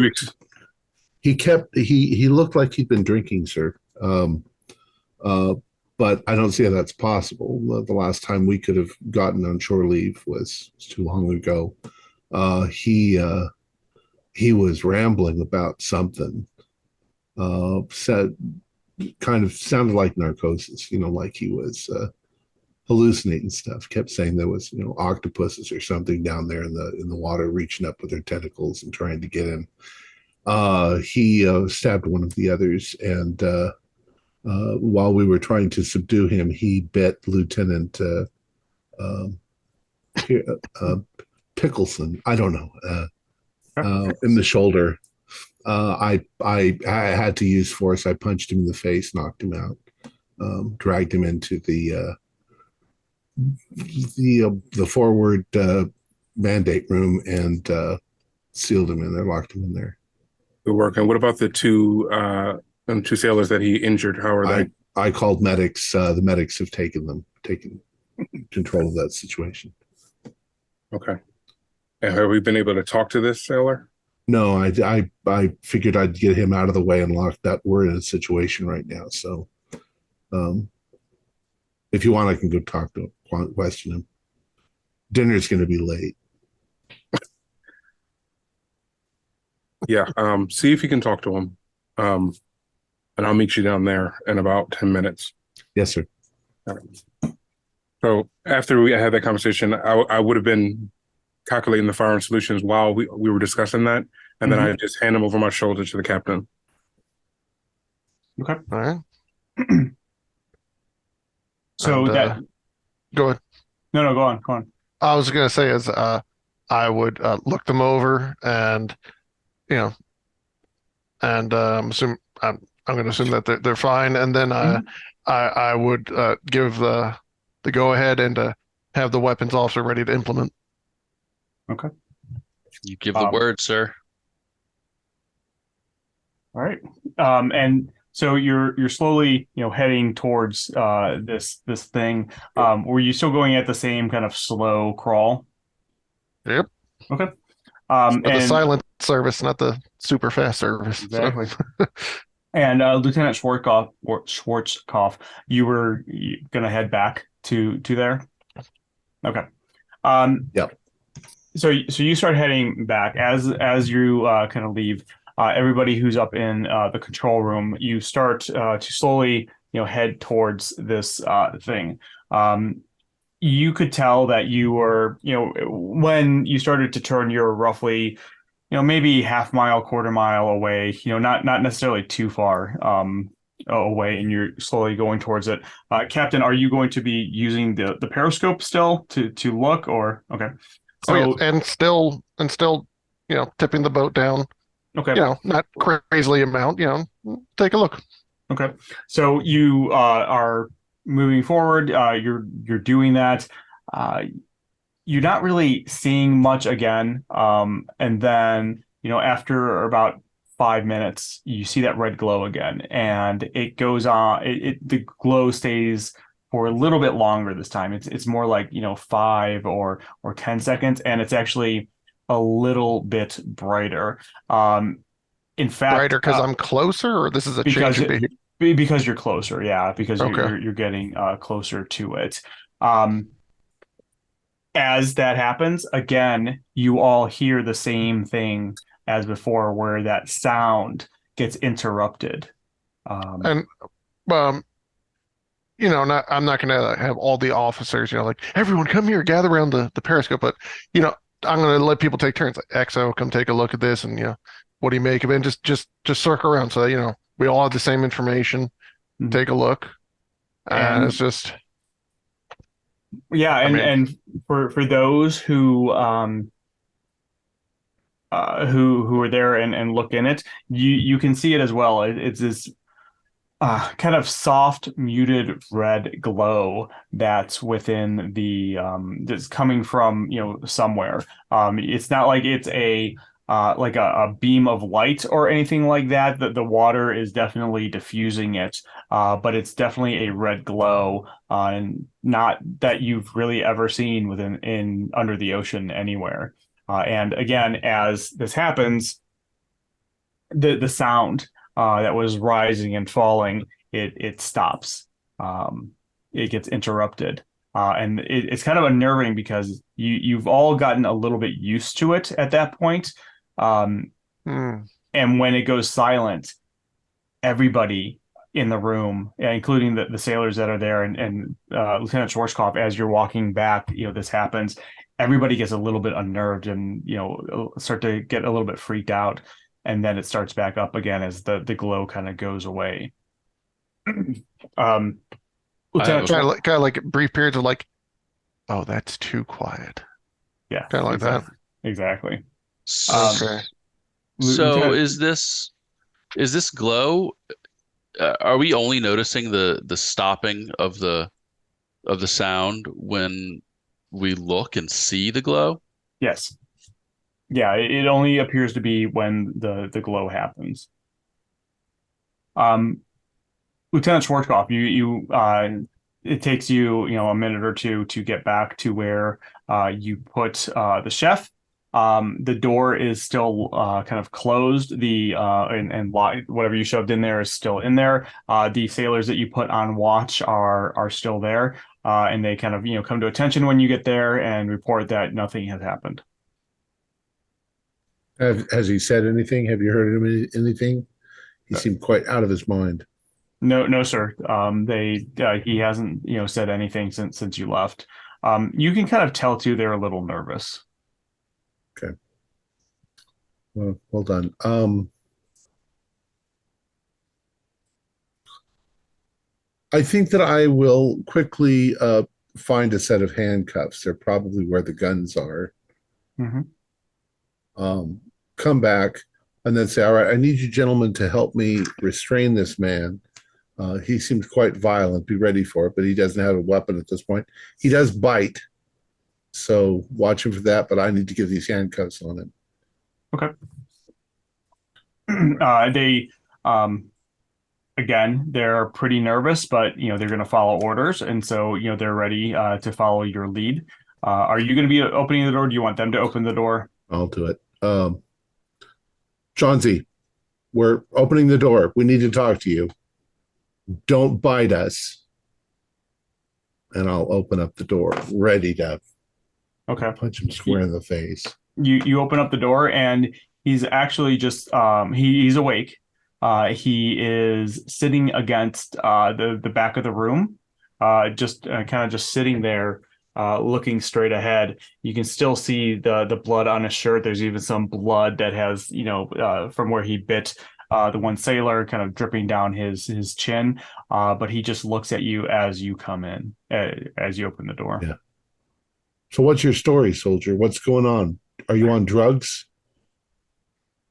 he looked like he'd been drinking, sir. Uh, but I don't see how that's possible. The last time we could have gotten on shore leave was too long ago. He was rambling about something. Said kind of sounded like narcosis, like he was hallucinating stuff. Kept saying there was, octopuses or something down there in the water, reaching up with their tentacles and trying to get him. He stabbed one of the others, and while we were trying to subdue him, he bit Lieutenant Pickleson. I don't know, in the shoulder. I had to use force. I punched him in the face, knocked him out, dragged him into the forward mandate room, and sealed him in there, locked him in there. Good work. And what about the two sailors that he injured? How are they? I called medics. The medics have taken control of that situation. Okay. And have we been able to talk to this sailor? No, I figured I'd get him out of the way and lock that. We're in a situation right now, so if you want, I can go talk to him, question him. Dinner's going to be late. Yeah. See if you can talk to him. And I'll meet you down there in about 10 minutes. Yes, sir. All right. So after we had that conversation, I would have been calculating the firing solutions while we were discussing that. And then I just hand them over my shoulder to the captain. Okay. All right. So and, go ahead. No, go on. I was going to say is I would look them over and, and I'm going to assume that they're fine. And then I would give the go ahead and have the weapons officer ready to implement. Okay. You give the word, sir. All right. And so you're slowly, heading towards this thing. Were you still going at the same kind of slow crawl? Yep. Okay. And the silent service, not the super fast service. Exactly. So. And Lieutenant Schwarzkopf, you were going to head back to there? Okay. Yep. So you start heading back as you kind of leave. Everybody who's up in the control room, you start to slowly, head towards this thing. You could tell that you were, when you started to turn, you're roughly, maybe half mile, quarter mile away. Not necessarily too far away, and you're slowly going towards it. Captain, are you going to be using the periscope still to look, or okay? So and still, tipping the boat down. Okay. Not crazily amount. Take a look. Okay. So you are moving forward. You're doing that. You're not really seeing much again. And then after about 5 minutes, you see that red glow again, and it goes on. The glow stays for a little bit longer this time. It's more like 5 or 10 seconds, and it's actually a little bit brighter. In fact, brighter because I'm closer, or this is a change of behavior? Because you're closer, yeah, because Okay. you're getting closer to it. As that happens, again, you all hear the same thing as before, where that sound gets interrupted. And I'm not going to have all the officers, like, everyone come here, gather around the periscope. But, I'm going to let people take turns. Like, XO, come take a look at this. And, what do you make of it? And just circle around so that, we all have the same information. Take a look. And it's just. Yeah. And for those who are there and look in it, you can see it as well. It's this kind of soft, muted red glow that's within that's coming from somewhere. It's not like it's like a beam of light or anything like that. The water is definitely diffusing it, but it's definitely a red glow, and not that you've really ever seen in under the ocean anywhere. And again, as this happens, the sound that was rising and falling, it stops. It gets interrupted. And it's kind of unnerving because you've all gotten a little bit used to it at that point. Um, Hmm. and when it goes silent, everybody in the room, including the sailors that are there, and Lieutenant Schwarzkopf, as you're walking back, this happens. Everybody gets a little bit unnerved and start to get a little bit freaked out, and then it starts back up again as the glow kind of goes away. um, I have Lieutenant a, Schwarz, Kind of like brief periods of like, oh, that's too quiet. yeah, Kind of like exactly, exactly. Okay. so Lieutenant, is this glow? Are we only noticing the stopping of the sound when we look and see the glow? yes, yeah, it only appears to be when the glow happens. Um, Lieutenant Schwarzkopf, it takes you, a minute or two to get back to where you put the chef. The door is still kind of closed. Whatever you shoved in there is still in there. The sailors that you put on watch are still there, and they kind of come to attention when you get there and report that nothing has happened. Has he said anything? Have you heard him anything? He seemed quite out of his mind. No, no, sir. He hasn't said anything since you left. You can kind of tell too they're a little nervous. Okay. Well, hold on. I think that I will quickly find a set of handcuffs. They're probably where the guns are. Mm-hmm. Come back and then say, all right, I need you gentlemen to help me restrain this man. He seems quite violent. Be ready for it, but he doesn't have a weapon at this point. He does bite. So watch him for that, but I need to get these handcuffs on him. Okay. They again, they're pretty nervous, but they're going to follow orders, and so they're ready to follow your lead. Are you going to be opening the door? Do you want them to open the door? I'll do it. Chauncey, we're opening the door. We need to talk to you. Don't bite us. And I'll open up the door, ready to punch him square in the face. You open up the door, and he's actually just he's awake. He is sitting against the back of the room, just kind of just sitting there, looking straight ahead. You can still see the blood on his shirt. There's even some blood that has from where he bit the one sailor, kind of dripping down his chin. But he just looks at you as you come in, as you open the door. Yeah. So what's your story, soldier? What's going on? Are you on drugs?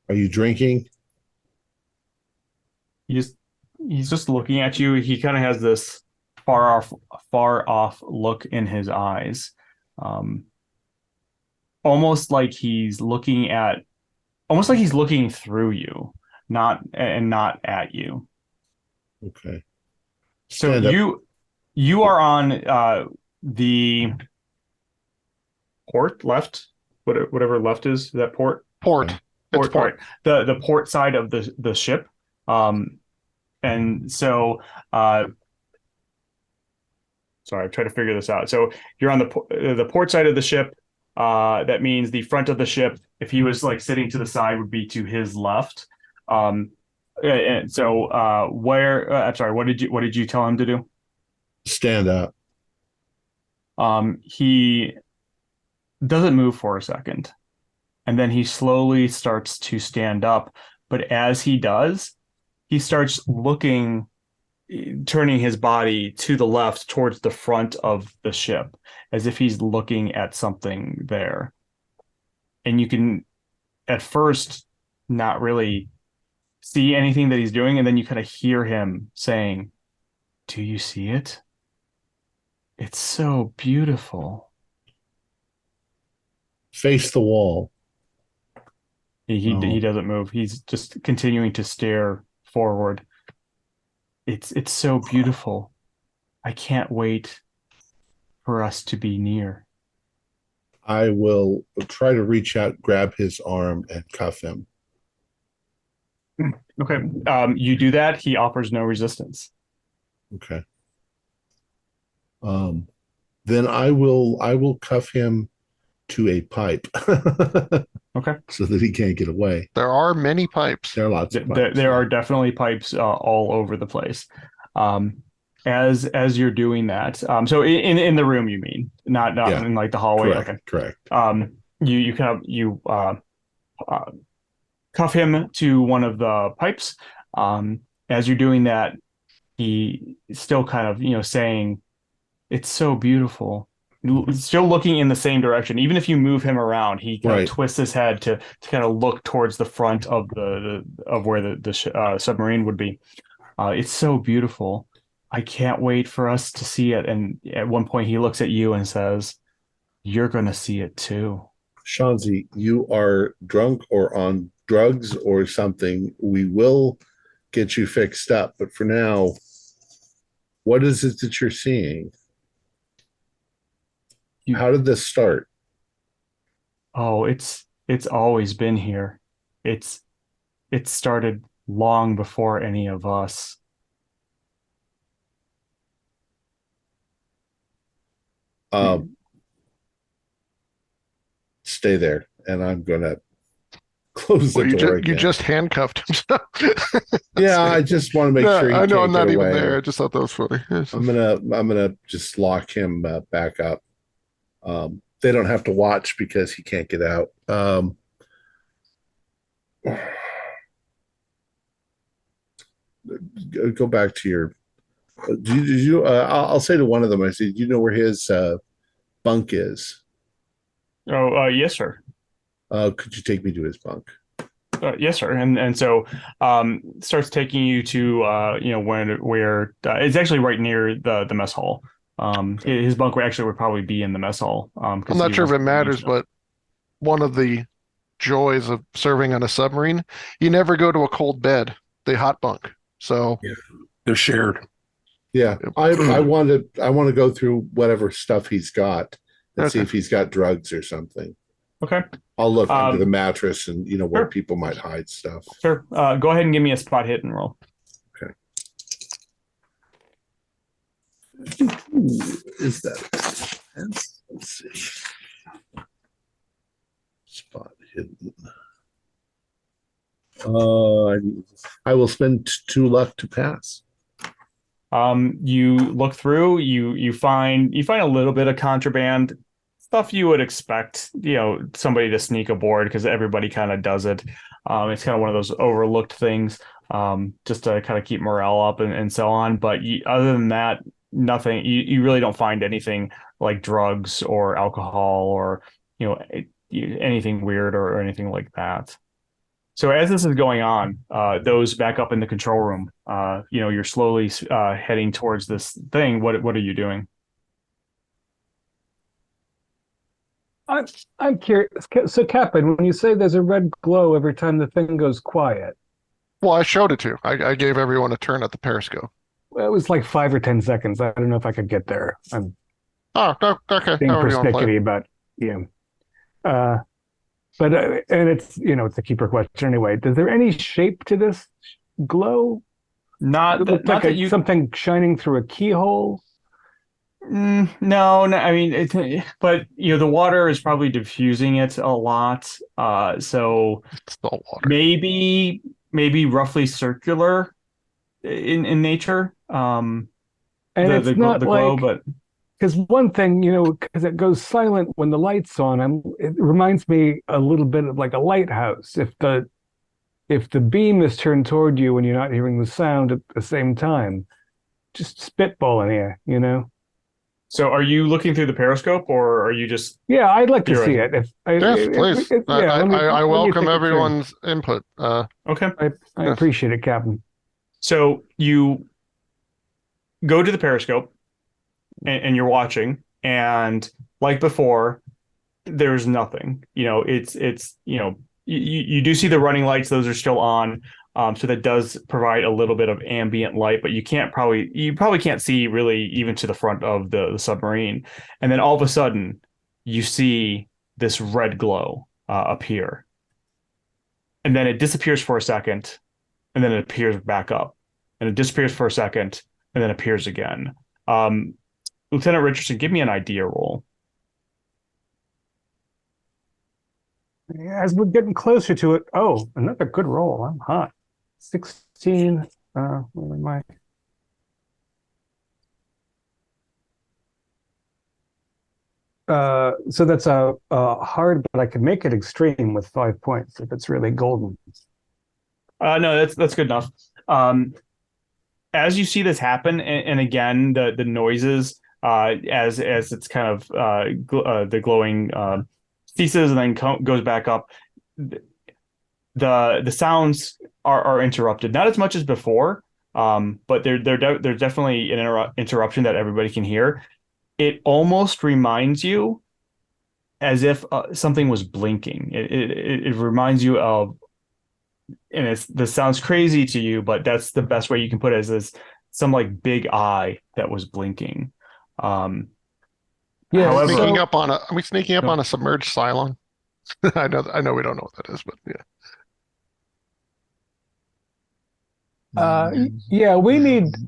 Are you drinking? He's just looking at you. He kind of has this far off look in his eyes, almost like he's looking through you, not at you. Okay. So you are on the port left, whatever left is that port. Port. It's port. The port side of the ship. And so sorry, I'm trying to figure this out. So you're on the port side of the ship. That means the front of the ship, if he was like sitting to the side, would be to his left. And so I'm sorry, what did you tell him to do? Stand up. He doesn't move for a second, and then he slowly starts to stand up. But as he does, he starts turning his body to the left towards the front of the ship, as if he's looking at something there. And you can, at first, not really see anything that he's doing, and then you kind of hear him saying, "Do you see it? It's so beautiful." Face the wall. He doesn't move. He's just continuing to stare forward. It's so beautiful. I can't wait for us to be near. I will try to reach out, grab his arm, and cuff him. Okay. You do that. He offers no resistance. Okay. Then I will cuff him to a pipe. Okay. So that he can't get away. There are many pipes. There are lots of pipes. There are definitely pipes all over the place. As you're doing that, so in the room, you mean, not Yeah. in like the hallway. Correct. Okay. Correct. You cuff him to one of the pipes. As you're doing that, he still kind of saying, "It's so beautiful." Still looking in the same direction. Even if you move him around, he kind of twists his head to kind of look towards the front of of where the submarine would be. It's so beautiful. I can't wait for us to see it. And at one point, he looks at you and says, "You're going to see it too." Shanzi, you are drunk or on drugs or something. We will get you fixed up. But for now, what is it that you're seeing? How did this start? Oh, it's always been here. It started long before any of us. Stay there, and I'm gonna close the door again. You just handcuffed him. Yeah, I just want to make sure. I know I'm not even away. there. I just thought that was funny. I'm gonna just lock him back up. They don't have to watch because he can't get out. Go back to your. I'll say to one of them. I said, "Do you know where his bunk is?" Oh, yes, sir. Could you take me to his bunk? Yes, sir. And so starts taking you to where it's actually right near the mess hall. His bunk would probably be in the mess hall. I'm not sure if it matters, but one of the joys of serving on a submarine, you never go to a cold bed. They hot bunk. So yeah, they're shared. Yeah, I want to go through whatever stuff he's got and see if he's got drugs or something. Okay. I'll look under the mattress and where sure. people might hide stuff. Sure. Go ahead and give me a spot hit and roll. Okay. Is that? Let's see. Spot hidden. I will spend 2 luck to pass. You look through. You find a little bit of contraband stuff you would expect, somebody to sneak aboard because everybody kind of does it. It's kind of one of those overlooked things, just to kind of keep morale up and so on. But other than that, nothing. You really don't find anything like drugs or alcohol or anything weird or anything like that. So as this is going on, those back up in the control room, you're slowly heading towards this thing. What are you doing? I'm curious. So, Captain, when you say there's a red glow every time the thing goes quiet, well, I showed it to you. I gave everyone a turn at the periscope. Well, it was like 5 or 10 seconds. I don't know if I could get there. I'm okay. being persnickety about but and it's it's a keeper question anyway. Is there any shape to this glow? Not like something shining through a keyhole. No. I mean, but the water is probably diffusing it a lot. So it's all water. Maybe roughly circular in nature. And it's not the glow, but because one thing, because it goes silent when the light's on. It reminds me a little bit of like a lighthouse. If the beam is turned toward you and you're not hearing the sound at the same time, just spitballing here, So are you looking through the periscope or are you just... Yeah, I'd like to see it. Yes, please. I welcome everyone's input. Okay. I appreciate it, Captain. So you go to the periscope and you're watching, and like before, there's nothing. It's you do see the running lights; those are still on. So that does provide a little bit of ambient light, but you probably can't see really even to the front of the submarine. And then all of a sudden, you see this red glow appear, and then it disappears for a second, and then it appears back up, and it disappears for a second, and then appears again. Lieutenant Richardson, give me an idea roll. As we're getting closer to it, another good roll. I'm hot. 16. Where am I? So that's a hard, but I can make it extreme with 5 points if it's really golden. No, that's good enough. As you see this happen, and again, the noises, as it's kind of the glowing ceases and then goes back up, the sounds are interrupted, not as much as before, but there's definitely an interruption that everybody can hear. It almost reminds you as if something was blinking. It reminds you of, and this sounds crazy to you, but that's the best way you can put it, is this some like big eye that was blinking. Yeah, however, are we sneaking up on a submerged Cylon? I know we don't know what that is, but yeah. Yeah,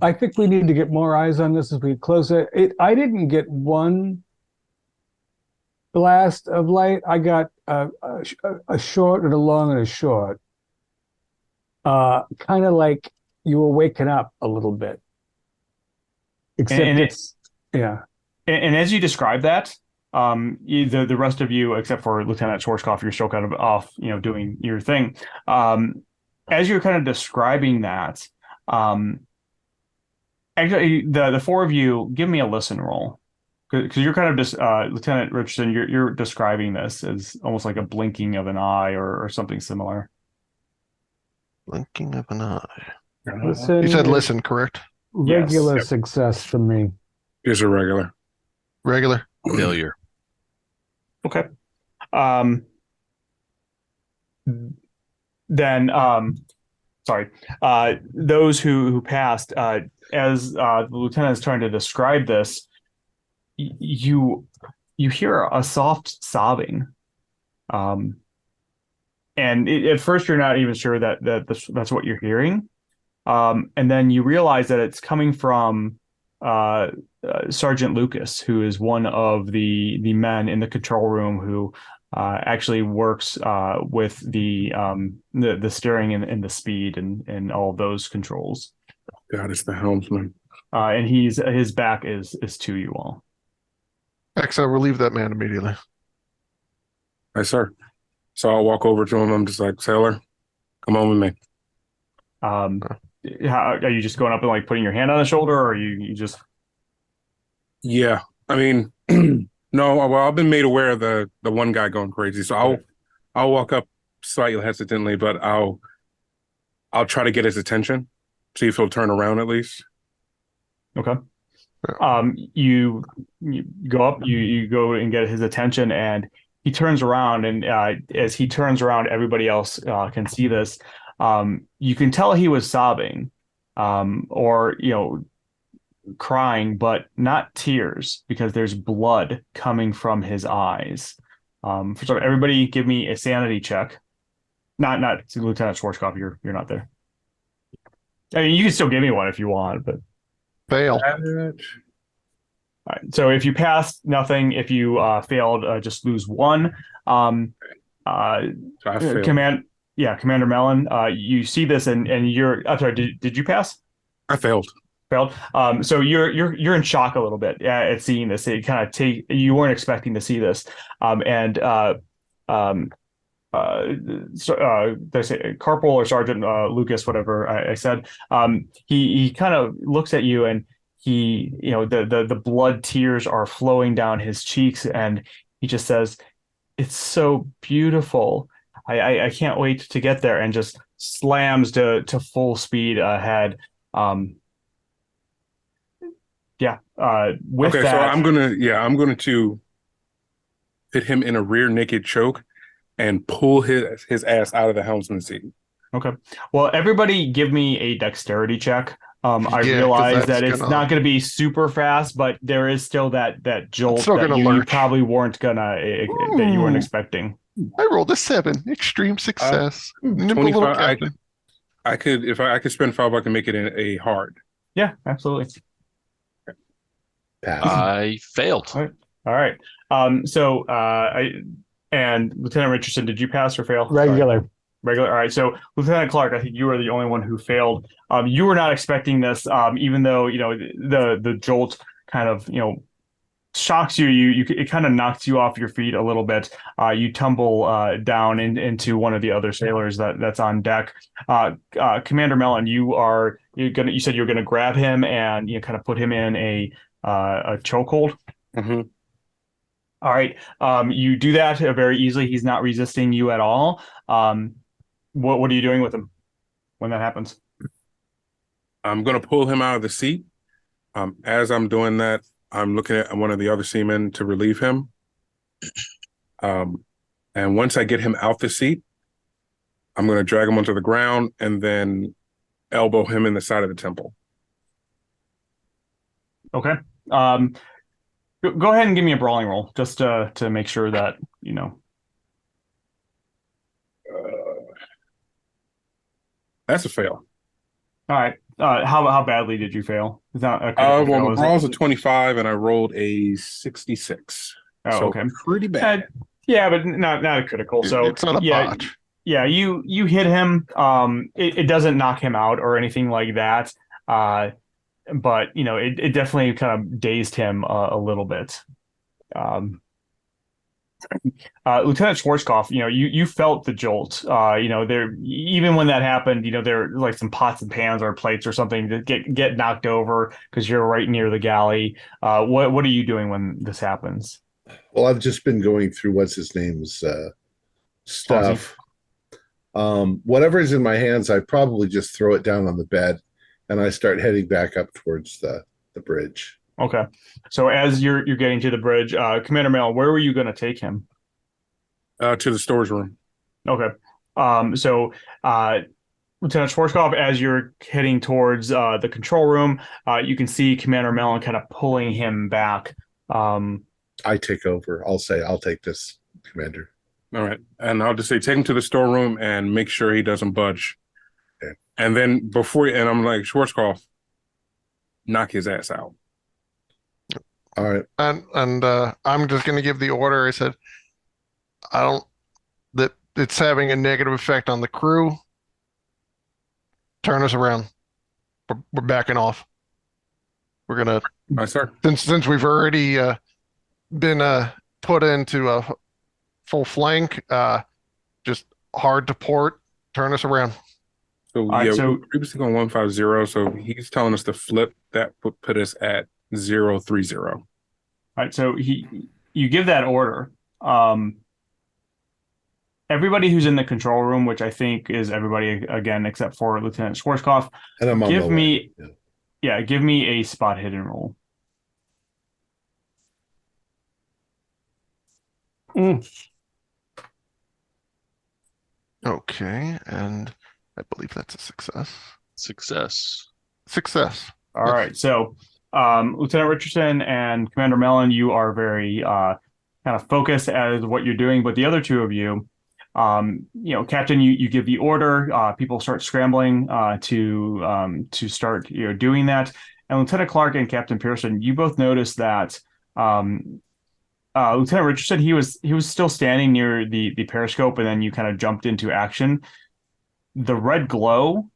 I think we need to get more eyes on this as we close it. I didn't get one blast of light. I got a short and a long and a short. Kind of like you were waking up a little bit. Except And as you describe that, the rest of you, except for Lieutenant Schwarzkopf, you're still kind of off, doing your thing. As you're kind of describing that, actually, the four of you, give me a listen roll, because you're kind of just Lieutenant Richardson. You're describing this as almost like a blinking of an eye or something similar. Blinking of an eye. Listen, you said listen, correct? Regular Yes. success for me. Here's a regular. Regular. Failure. Okay. Then, sorry. Those who passed, as the lieutenant is trying to describe this, you hear a soft sobbing, and at first you're not even sure that's what you're hearing, and then you realize that it's coming from Sergeant Lucas, who is one of the men in the control room who actually works with the steering and the speed and all of those controls. God, it's the helmsman. And his back is to you all. XO, relieve that man immediately. Aye, sir. So I'll walk over to him. I'm just like, sailor, come on with me. Are you just going up and like putting your hand on his shoulder, or are you just? Yeah, I mean, no. Well, I've been made aware of the one guy going crazy, so I'll walk up slightly hesitantly, but I'll try to get his attention, see if he'll turn around at least. Okay. You go up, you go and get his attention, and he turns around, and as he turns around, everybody else can see this. You can tell he was sobbing, or crying, but not tears, because there's blood coming from his eyes. So everybody, give me a sanity check. Not Lieutenant Schwarzkopf. You're not there. I mean, you can still give me one if you want, but. Fail. All right. So if you passed, nothing. If you failed, just lose one. So I failed. Commander Mellon, you see this, and you're. I'm sorry. Did you pass? I failed. Failed. So you're in shock a little bit at seeing this. It kind of you weren't expecting to see this. They say Corporal or Sergeant Lucas, whatever I said. He kind of looks at you, and he, the blood tears are flowing down his cheeks, and he just says, "It's so beautiful. I can't wait to get there," and just slams to full speed ahead. With that, so I'm going to hit him in a rear naked choke and pull his ass out of the helmsman's seat. Okay. Well, everybody give me a dexterity check. I realize that it's not going to be super fast, but there is still that jolt that you probably weren't that you weren't expecting. I rolled a 7. Extreme success. Nimble little captain. I could, if I could spend 5, I can make it in a hard. Yeah, absolutely. Pass. I failed. All right. And Lieutenant Richardson, did you pass or fail? Regular. Sorry. Regular. All right. So Lieutenant Clark, I think you were the only one who failed. You were not expecting this, even though the jolt kind of shocks you. It kind of knocks you off your feet a little bit. You tumble down into one of the other sailors that's on deck. Commander Mellon, you said you were gonna grab him and kind of put him in a chokehold. Mm-hmm. All right. You do that very easily. He's not resisting you at all. What are you doing with him when that happens? I'm going to pull him out of the seat. As I'm doing that, I'm looking at one of the other seamen to relieve him. And once I get him out the seat, I'm going to drag him onto the ground and then elbow him in the side of the temple. Okay. Go ahead and give me a brawling roll just to make sure that That's a fail. All right. How badly did you fail? Is that a Well, fail, the brawl's a 25 and I rolled a 66. Oh, so okay. Pretty bad. Yeah, but not a critical. So it's not a botch. Yeah, you hit him. It doesn't knock him out or anything like that. But it definitely kind of dazed him a little bit. Lieutenant Schwarzkopf, you felt the jolt. There, even when that happened, there were like some pots and pans or plates or something that get knocked over because you're right near the galley. What are you doing when this happens? Well, I've just been going through what's his name's stuff. Whatever is in my hands, I probably just throw it down on the bed, and I start heading back up towards the bridge. Okay. So as you're getting to the bridge, Commander Mel, where were you going to take him? To the storage room. Okay. So Lieutenant Schwarzkopf, as you're heading towards the control room, you can see Commander Mellon kind of pulling him back. I take over. I'll say, I'll take this, Commander. All right. And I'll just say, take him to the storeroom and make sure he doesn't budge. Okay. And then and I'm like, Schwarzkopf, knock his ass out. All right. And I'm just going to give the order. I said, that it's having a negative effect on the crew. Turn us around. We're backing off. We're going to, Yes, sir. since we've already been put into a full flank, just hard to port. Turn us around. So right, we so were previously on 150, so he's telling us to flip. That would put us at 030. All right, so you give that order. Everybody who's in the control room, which I think is everybody again except for Lieutenant Schwarzkopf, And I'm on give the me way. Yeah. give me a spot hidden roll. Okay, and I believe that's a success. Success. All right, so Lieutenant Richardson and Commander Mellon, you are very kind of focused as what you're doing, but the other two of you, Captain, you give the order. People start scrambling to start doing that, and Lieutenant Clark and Captain Pearson, you both notice that Lieutenant Richardson, he was still standing near the periscope, and then you kind of jumped into action. The red glow,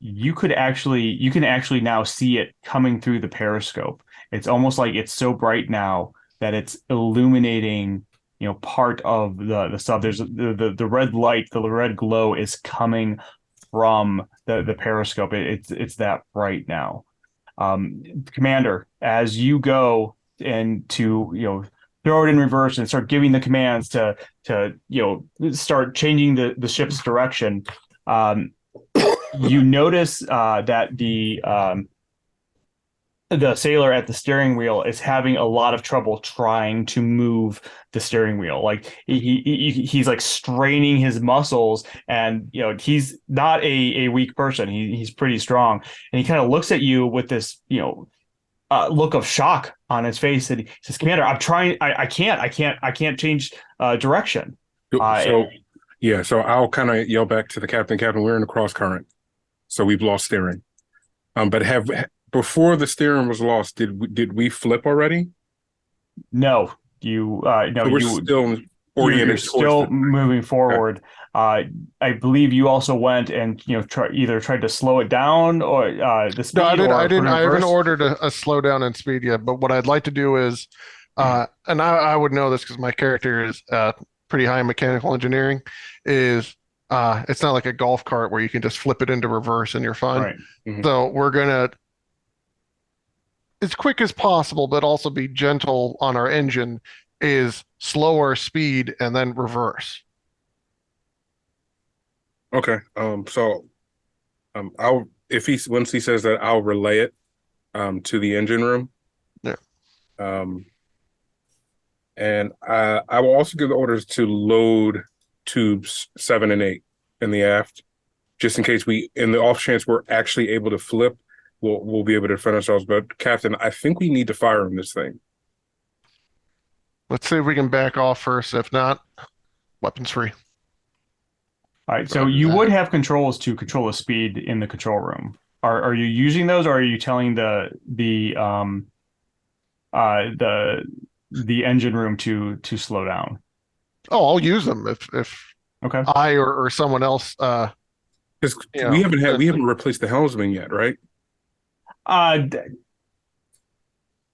you can actually now see it coming through the periscope. It's almost like it's so bright now that it's illuminating, part of the sub. There's the red light, the red glow is coming from the periscope. It's that bright now. Commander, as you go and to throw it in reverse and start giving the commands to start changing the ship's direction, you notice that the sailor at the steering wheel is having a lot of trouble trying to move the steering wheel. Like he's like straining his muscles, and he's not a weak person. He's pretty strong, and he kind of looks at you with this look of shock on his face, and he says, "Commander, I'm trying. I can't change direction." So I'll kind of yell back to the captain. Captain, we're in the cross current. So we've lost steering. But before the steering was lost, did we flip already? No, no, So we're still oriented you're towards still moving forward. I believe you also went and either tried to slow it down or the speed, No, I didn't. or I put it didn't. in I haven't reverse. ordered a slowdown in speed yet. But what I'd like to do is, and I would know this because my character is pretty high in mechanical engineering. Is it's not like a golf cart where you can just flip it into reverse and you're fine. Right. Mhm. So we're gonna, as quick as possible, but also be gentle on our engine. Is slower speed and then reverse. Okay. So I'll once he says that, I'll relay it to the engine room. Yeah. And I will also give the orders to load tubes 7 and 8 in the aft, just in case in the off chance we're actually able to flip, we'll be able to defend ourselves. But Captain, I think we need to fire on this thing. Let's see if we can back off first. If not, weapons free. All right. So Roger you that. would have controls to control the speed in the control room. Are you using those, or are you telling the engine room to slow down? Oh, I'll use them if Okay. I or someone else. Because You we know, haven't replaced the helmsman yet, right?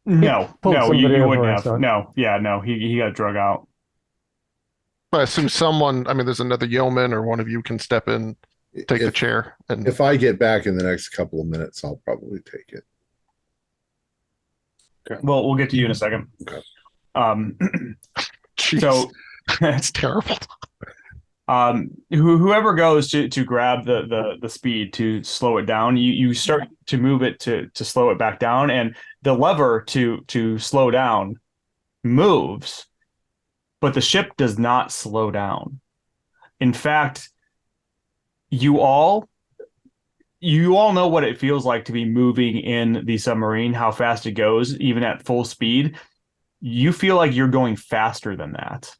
No, pulled no, somebody you over, wouldn't I have. thought. No, yeah, no, he got drug out. I assume someone. I mean, there's another yeoman or one of you can step in, take the If chair, and if I get back in the next couple of minutes, I'll probably take it. Well, we'll get to you in a second. Okay. jeez, So it's terrible. whoever goes to grab the speed to slow it down, you start to move it to slow it back down, and the lever to slow down moves, but the ship does not slow down. In fact, you all know what it feels like to be moving in the submarine, how fast it goes, even at full speed. You feel like you're going faster than that.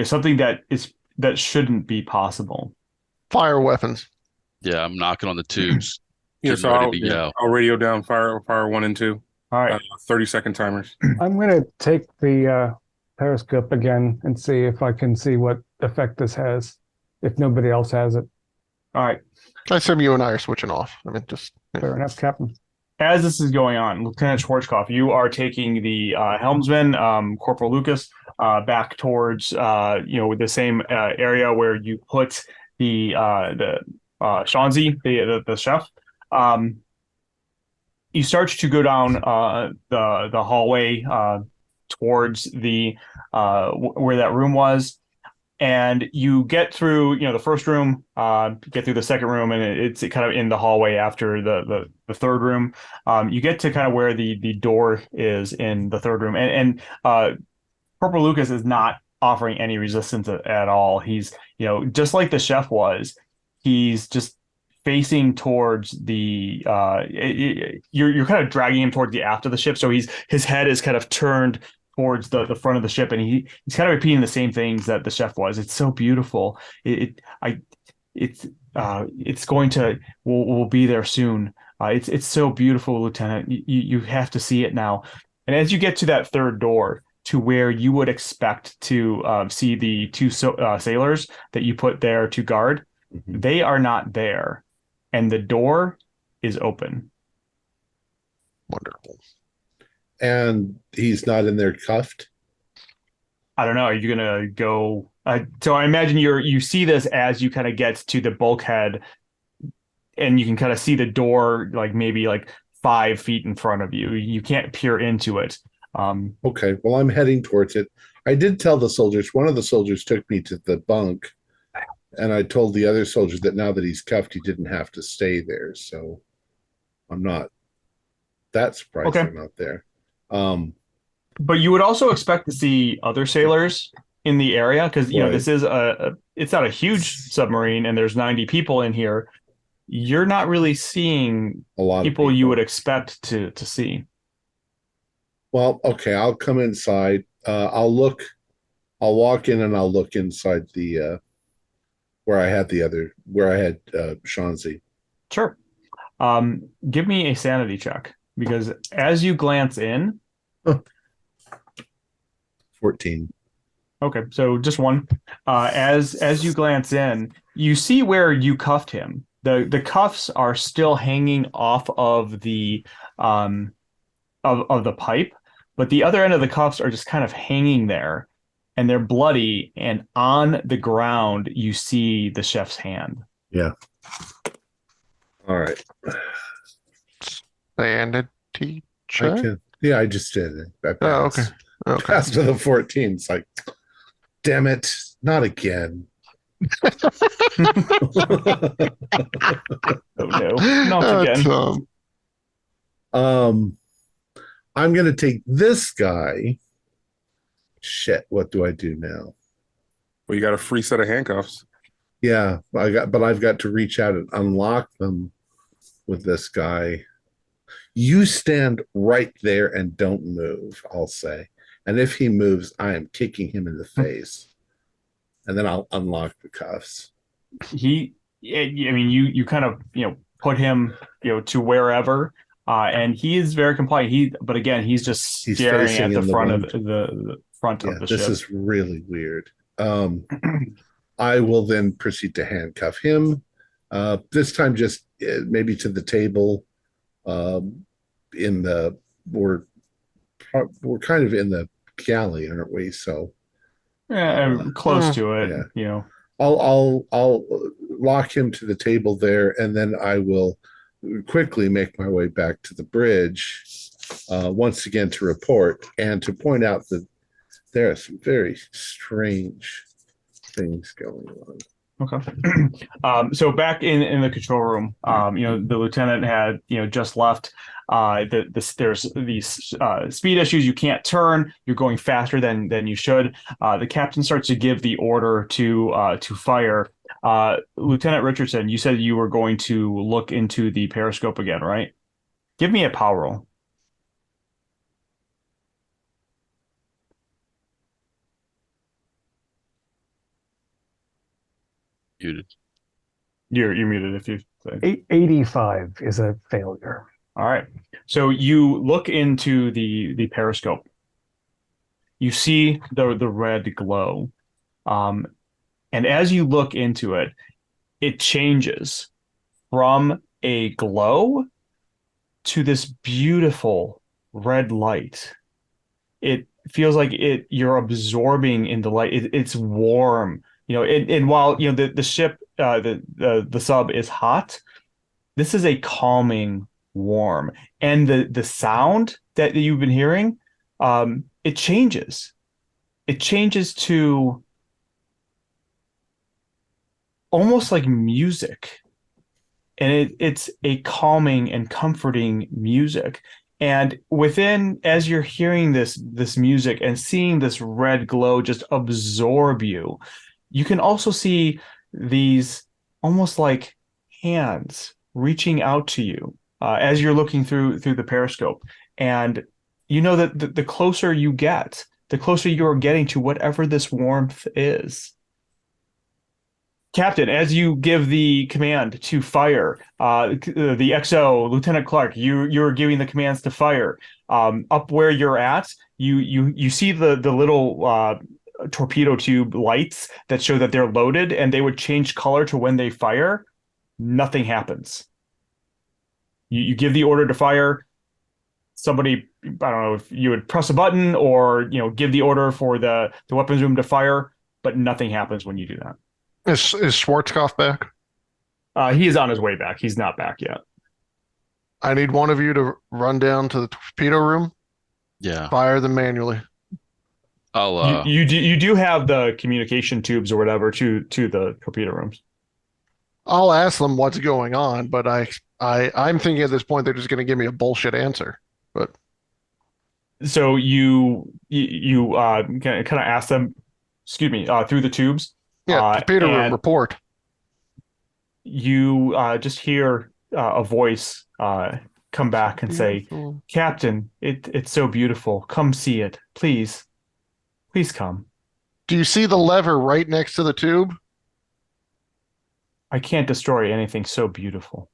Something that shouldn't be possible. Fire weapons. Yeah, I'm knocking on the tubes, Yeah, getting so ready to go. I'll radio down fire 1 and 2. All right. 30-second timers. I'm going to take the periscope again and see if I can see what effect this has, if nobody else has it. All right. I assume you and I are switching off. I mean, just Fair enough, Captain. As this is going on, Lieutenant Schwarzkopf, you are taking the helmsman, Corporal Lucas, back towards the same area where you put the Shanzi, the chef. You start to go down the hallway towards the where that room was, and you get through the first room, get through the second room, and it's kind of in the hallway after the third room. You get to kind of where the door is in the third room, and Corporal Lucas is not offering any resistance at all. He's just like the chef was. He's just facing towards the you're kind of dragging him towards the aft of the ship, so his head is kind of turned towards the front of the ship, and he's kind of repeating the same things that the chef was. It's so beautiful. It's going to we'll be there soon. It's so beautiful, Lieutenant. You have to see it now. And as you get to that third door, to where you would expect to see the two sailors that you put there to guard, they are not there, and the door is open. wonderful. And he's not in there cuffed. I don't know. Are you gonna go? So I imagine you see this as you kind of get to the bulkhead, and you can kind of see the door, like maybe like 5 feet in front of you. You can't peer into it. Okay, well, I'm heading towards it. I did tell the soldiers. One of the soldiers took me to the bunk, and I told the other soldier that now that he's cuffed, he didn't have to stay there. So I'm not that surprised Okay. they're not there. But you would also expect to see other sailors in the area because Right. this is it's not a huge submarine, and there's 90 people in here. You're not really seeing A lot people of you would expect to see. Well, okay, I'll come inside. I'll walk in and I'll look inside the where I had Shawnzy. Sure. Give me a sanity check because as you glance in, 14. okay, so just one. As you glance in, you see where you cuffed him. The cuffs are still hanging off of the of the pipe, but the other end of the cuffs are just kind of hanging there, and they're bloody. And on the ground, you see the chef's hand. Yeah. All right. Sanity I check? can. Yeah, I just did it. I Oh, passed. okay. Passed with a 14. It's like, damn it, not again. Oh no, not again. Thom. I'm gonna take this guy. Shit, what do I do now? Well, you got a free set of handcuffs. Yeah, I've got to reach out and unlock them with this guy. You stand right there and don't move, I'll say. And if he moves, I am kicking him in the face. And then I'll unlock the cuffs. I mean, you kind of, put him, to wherever, and he is very compliant. But again, he's just staring facing at the in the front of wind. the front of the This ship. is really weird. I will then proceed to handcuff him. This time, just maybe to the table. We're kind of in the galley, aren't we? So Yeah, close to it. yeah. I'll lock him to the table there, and then I will quickly make my way back to the bridge once again to report and to point out that there are some very strange things going on. Okay. So back in the control room, the lieutenant had just left. There's these speed issues. You can't turn. You're going faster than you should. The captain starts to give the order to fire. Lieutenant Richardson, you said you were going to look into the periscope again, right? Give me a power roll. Muted. You're muted if you say. 85 is a failure. All right. So you look into the periscope. You see the red glow. And as you look into it, it changes from a glow to this beautiful red light. It feels like you're absorbing in the light. It's warm. And while the ship the sub is hot, this is a calming warm. And the sound that you've been hearing, it changes. It changes to almost like music. And it's a calming and comforting music. And as you're hearing this music and seeing this red glow just absorb you, you can also see these almost like hands reaching out to you as you're looking through the periscope. And you know that the closer you get, the closer you're getting to whatever this warmth is. Captain, as you give the command to fire, the XO, Lieutenant Clark, you're giving the commands to fire. Up where you're at, you see the little torpedo tube lights that show that they're loaded, and they would change color to when they fire. Nothing happens. You give the order to fire. Somebody, I don't know if you would press a button or give the order for the weapons room to fire, but nothing happens when you do that. Is Schwarzkopf back? He is on his way back. He's not back yet. I need one of you to run down to the torpedo room. Yeah. Fire them manually. I'll you do have the communication tubes or whatever to the torpedo rooms. I'll ask them what's going on, but I'm thinking at this point they're just going to give me a bullshit answer. But so you kind of ask them, excuse me, through the tubes. yeah, torpedo room report. You just hear a voice come back and say, "Captain, it's so beautiful. Come see it, please. Please come." Do you see the lever right next to the tube? I can't destroy anything so beautiful.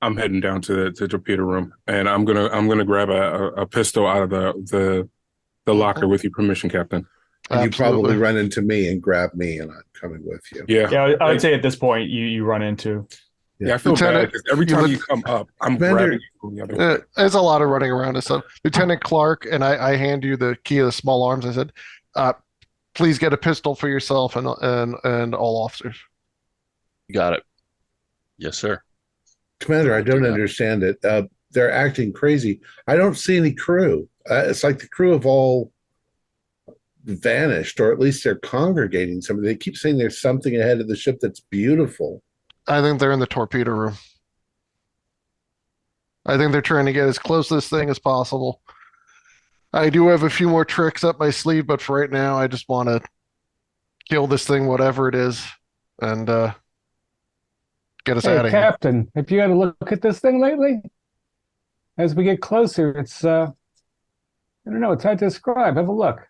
I'm heading down to the torpedo room, and I'm gonna grab a pistol out of the locker with your permission, Captain. And you Absolutely. probably run into me and grab me, and I'm coming with you. Yeah, Yeah, I would say at this point you run into. yeah. I feel Lieutenant, bad because every time you come up, I'm Commander- grabbing you from the other way. There's a lot of running around and stuff. Lieutenant Clark, and I hand you the key of the small arms. I said, please get a pistol for yourself and all officers. You got it. Yes, sir. Commander, I don't Yeah. understand it. They're acting crazy. I don't see any crew. It's like the crew have all vanished, or at least they're congregating something. They keep saying there's something ahead of the ship that's beautiful. I think they're in the torpedo room. I think they're trying to get as close to this thing as possible. I do have a few more tricks up my sleeve, but for right now, I just want to kill this thing, whatever it is, and get us Hey, out of here. Captain, have you had a look at this thing lately? As we get closer, it's I don't know, it's hard to describe. Have a look.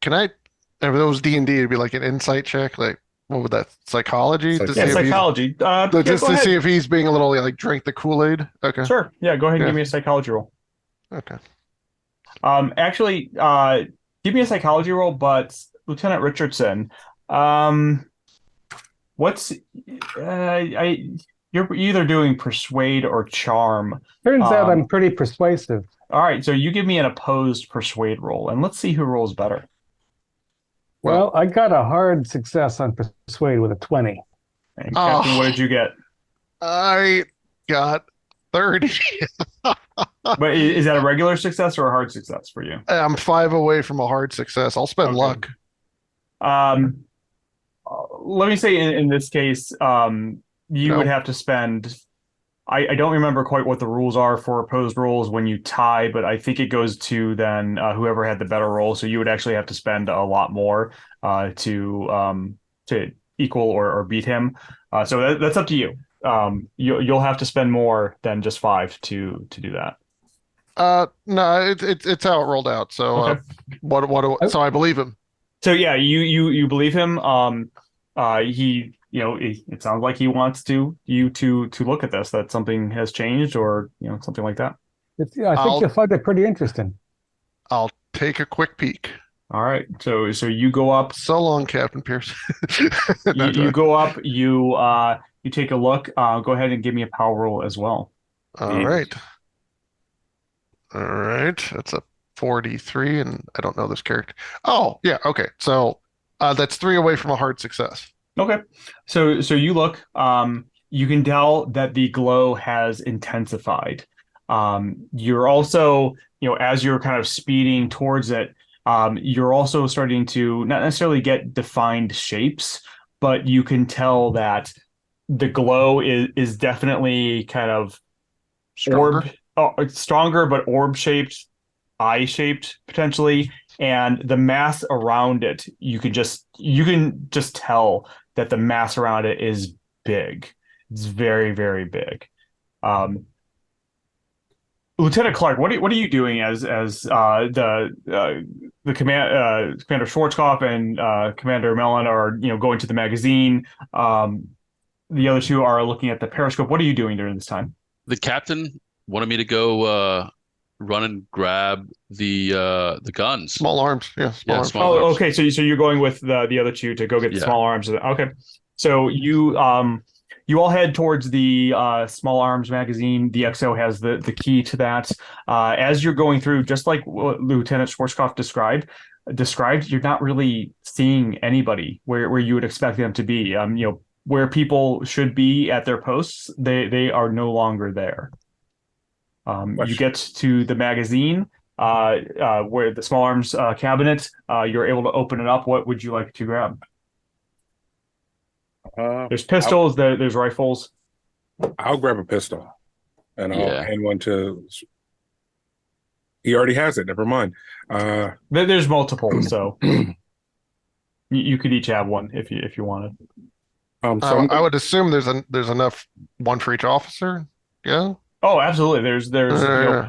Can I? If it was D&D, it'd be like an insight check. Like, what would that? Psychology? To see Yeah, if he's- psychology. Yeah, just go to ahead. see if he's being a little like drink the Kool-Aid. Okay. Sure. Yeah, go ahead and Yeah. give me a psychology roll. Okay. Actually, give me a psychology roll, but Lieutenant Richardson, what's you're either doing persuade or charm. Turns out I'm pretty persuasive. All right, so you give me an opposed persuade roll, and let's see who rolls better. Well, I got a hard success on persuade with a 20. And Captain, what did you get? I got 30. But is that a regular success or a hard success for you? I'm 5 away from a hard success. I'll spend Okay. luck. Let me say in this case, you would have to spend. I don't remember quite what the rules are for opposed rolls when you tie, but I think it goes to then whoever had the better roll. So you would actually have to spend a lot more to equal or beat him. So that's up to you. You'll have to spend more than just 5 to do that. No, it's how it rolled out. So Okay. So I believe him. So yeah, you believe him. He it sounds like he wants you to look at this, that something has changed or something like that. I think you'll find it pretty interesting. I'll take a quick peek. All right, so you go up. So long, Captain Pierce. You go up. You take a look. Go ahead and give me a power roll as well. All right. That's a 43, and I don't know this character. Oh, yeah. Okay. So that's 3 away from a hard success. Okay, so you look. You can tell that the glow has intensified. You're also, as you're kind of speeding towards it, you're also starting to not necessarily get defined shapes, but you can tell that the glow is definitely kind of Stronger. stronger, but orb shaped, eye shaped potentially, and the mass around it, you can just tell that the mass around it is big. It's very, very big. Lieutenant Clark, what are you doing as the Commander Schwarzkopf and Commander Mellon are going to the magazine? The other two are looking at the periscope. What are you doing during this time? The captain wanted me to go run and grab the guns. Small arms. Yeah. Small arms. Small arms. Okay. So you're going with the other two to go get the small arms. Okay. So you all head towards the small arms magazine. The XO has the key to that. As you're going through, just like what Lieutenant Schwarzkopf described, you're not really seeing anybody where you would expect them to be. Where people should be at their posts, they are no longer there. You get to the magazine, where the small arms cabinet. You're able to open it up. What would you like to grab? There's pistols. There's rifles. I'll grab a pistol, and I'll Yeah. hand one to. He already has it. Never mind. There's multiple, so you could each have one if you wanted. So I would assume there's enough, one for each officer. Yeah. Oh, absolutely. There's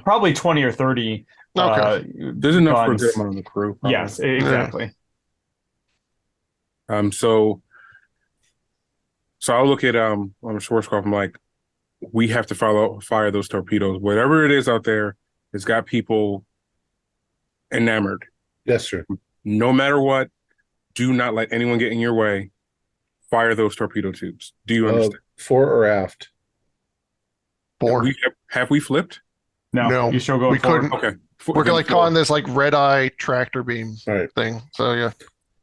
probably 20 or 30. Okay. there's enough guns. for them on the crew. Probably. Yes, exactly. So I'll look at Schwarzkopf. I'm like, we have to fire those torpedoes. Whatever it is out there, it's got people enamored. Yes, sir. No matter what, do not let anyone get in your way. Fire those torpedo tubes. Do you understand? Fore or aft? Four. Have we flipped? No, you're still going we forward. couldn't. Okay. We're like calling this like red eye tractor beam thing. So yeah.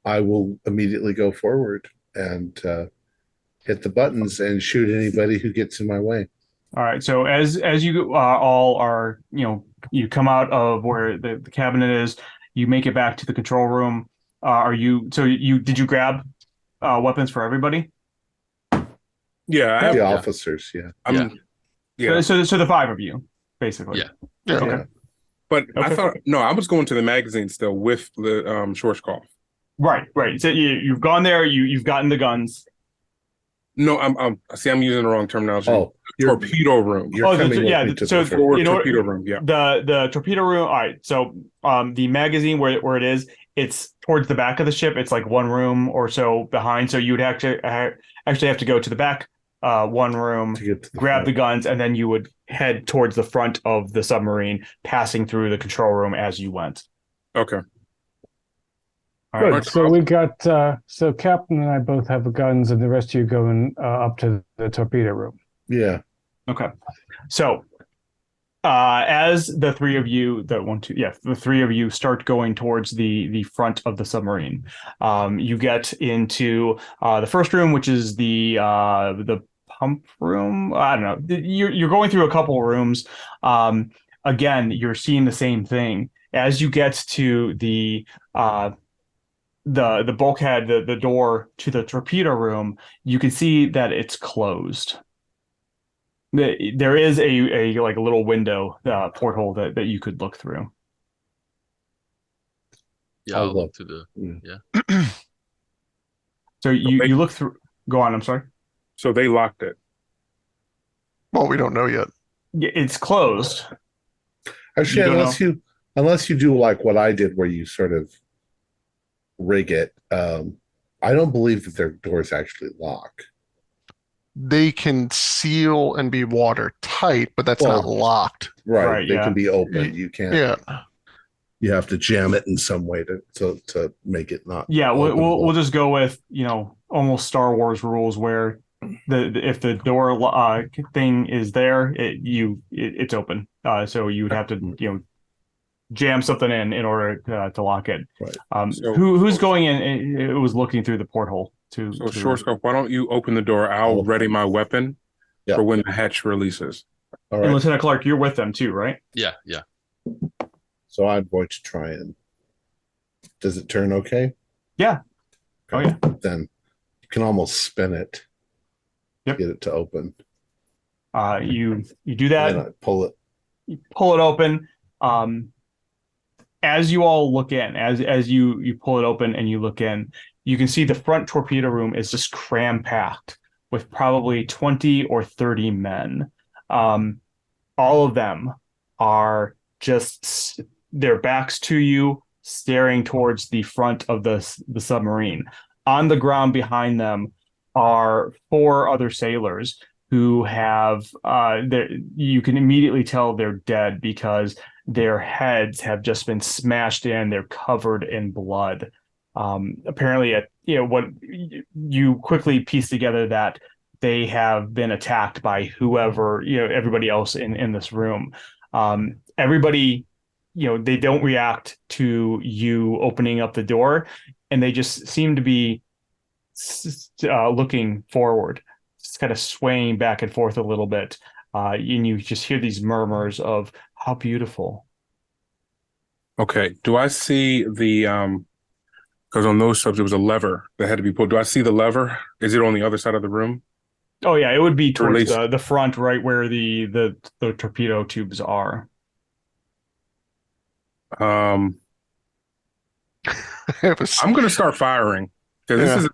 I will immediately go forward and hit the buttons and shoot anybody who gets in my way. All right. So as you all are, you come out of where the cabinet is, you make it back to the control room. Did you grab weapons for everybody? Yeah. The officers. Yeah. So the five of you, basically. Yeah. Okay. Yeah. But okay. I was going to the magazine still with the Schwarzkopf. Right. So you've gone there. You've gotten the guns. No, I'm using the wrong terminology. Oh, torpedo room. Torpedo room. Yeah. The torpedo room. All right. So the magazine where it is, it's towards the back of the ship. It's like one room or so behind. So you would actually have to go to the back one room, grab the guns, and then you would head towards the front of the submarine, passing through the control room as you went. Okay. All right. So we got so Captain and I both have the guns, and the rest of you going up to the torpedo room. Yeah. Okay. So as the three of you the three of you start going towards the front of the submarine, you get into the first room, which is the pump room. I don't know. You're going through a couple of rooms. Again, you're seeing the same thing as you get to the bulkhead, the door to the torpedo room. You can see that it's closed. There is a like a little window porthole that you could look through. Yeah, I'll look through the So you look through. Go on. I'm sorry. So they locked it. Well, we don't know yet. It's closed. Actually, unless you do like what I did, where you sort of rig it, I don't believe that their doors actually lock. They can seal and be watertight, but that's not locked. Right. They can be open. You can't. Yeah. You have to jam it in some way to make it not. Yeah, we'll just go with almost Star Wars rules where if the door thing is there, it's open. So you would have to jam something in order to lock it. Right. Who's going in? It was looking through the porthole to. So Schwarzkopf, why don't you open the door? I'll ready my weapon for when the hatch releases. All right. And Lieutenant Clark, you're with them too, right? Yeah. So I'm going to try and. Does it turn okay? Yeah. Okay. Oh yeah. Then you can almost spin it. Yep. Get it to open. You do that. And I pull it. You pull it open. As you all look in, as you pull it open and you look in, you can see the front torpedo room is just cram packed with probably 20 or 30 men. All of them are just their backs to you, staring towards the front of the submarine. On the ground behind them are 4 other sailors who have you can immediately tell they're dead because their heads have just been smashed in. They're covered in blood. Apparently, what you quickly piece together that they have been attacked by whoever, everybody else in this room. Everybody, they don't react to you opening up the door, and they just seem to be looking forward, just kind of swaying back and forth a little bit. And you just hear these murmurs of how beautiful. Okay. Do I see the because on those subs there was a lever that had to be pulled. Do I see the lever? Is it on the other side of the room? Oh yeah, it would be towards the front, right where the torpedo tubes are. I'm going to start firing because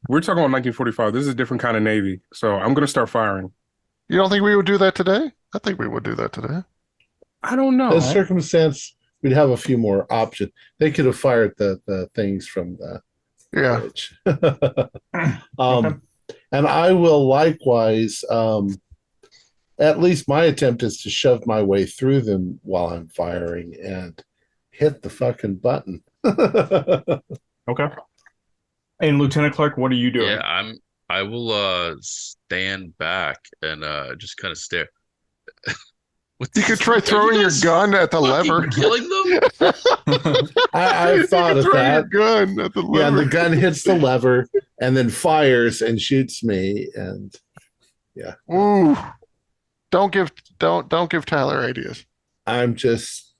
we're talking about 1945. This is a different kind of Navy, so I'm going to start firing. You don't think we would do that today? I think we would do that today. I don't know. In this circumstance, we'd have a few more options. They could have fired the things from Yeah. Which, Okay. and I will likewise. At least my attempt is to shove my way through them while I'm firing and hit the fucking button. Okay. And Lieutenant Clark, what are you doing? Yeah, I will stand back and just kind of stare. What You could try throwing your gun at the lever. Killing them? I've thought of Throw that. your gun at the lever. Yeah, and the gun hits the lever and then fires and shoots me. And yeah. Ooh. Don't give Tyler ideas. I'm just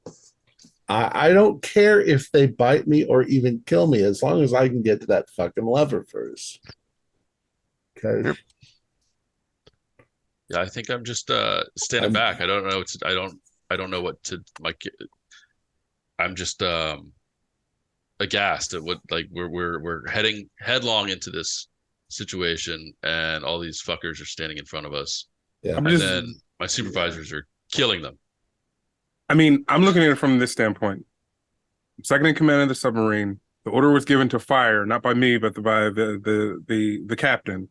I don't care if they bite me or even kill me as long as I can get to that fucking lever first. Okay. Yep. Yeah, I think I'm just standing back. I don't know. I don't know what to like. I'm just aghast at what like we're heading headlong into this situation, and all these fuckers are standing in front of us. Yeah. And then my supervisors are killing them. I mean, I'm looking at it from this standpoint. Second in command of the submarine. The order was given to fire, not by me, but by the captain.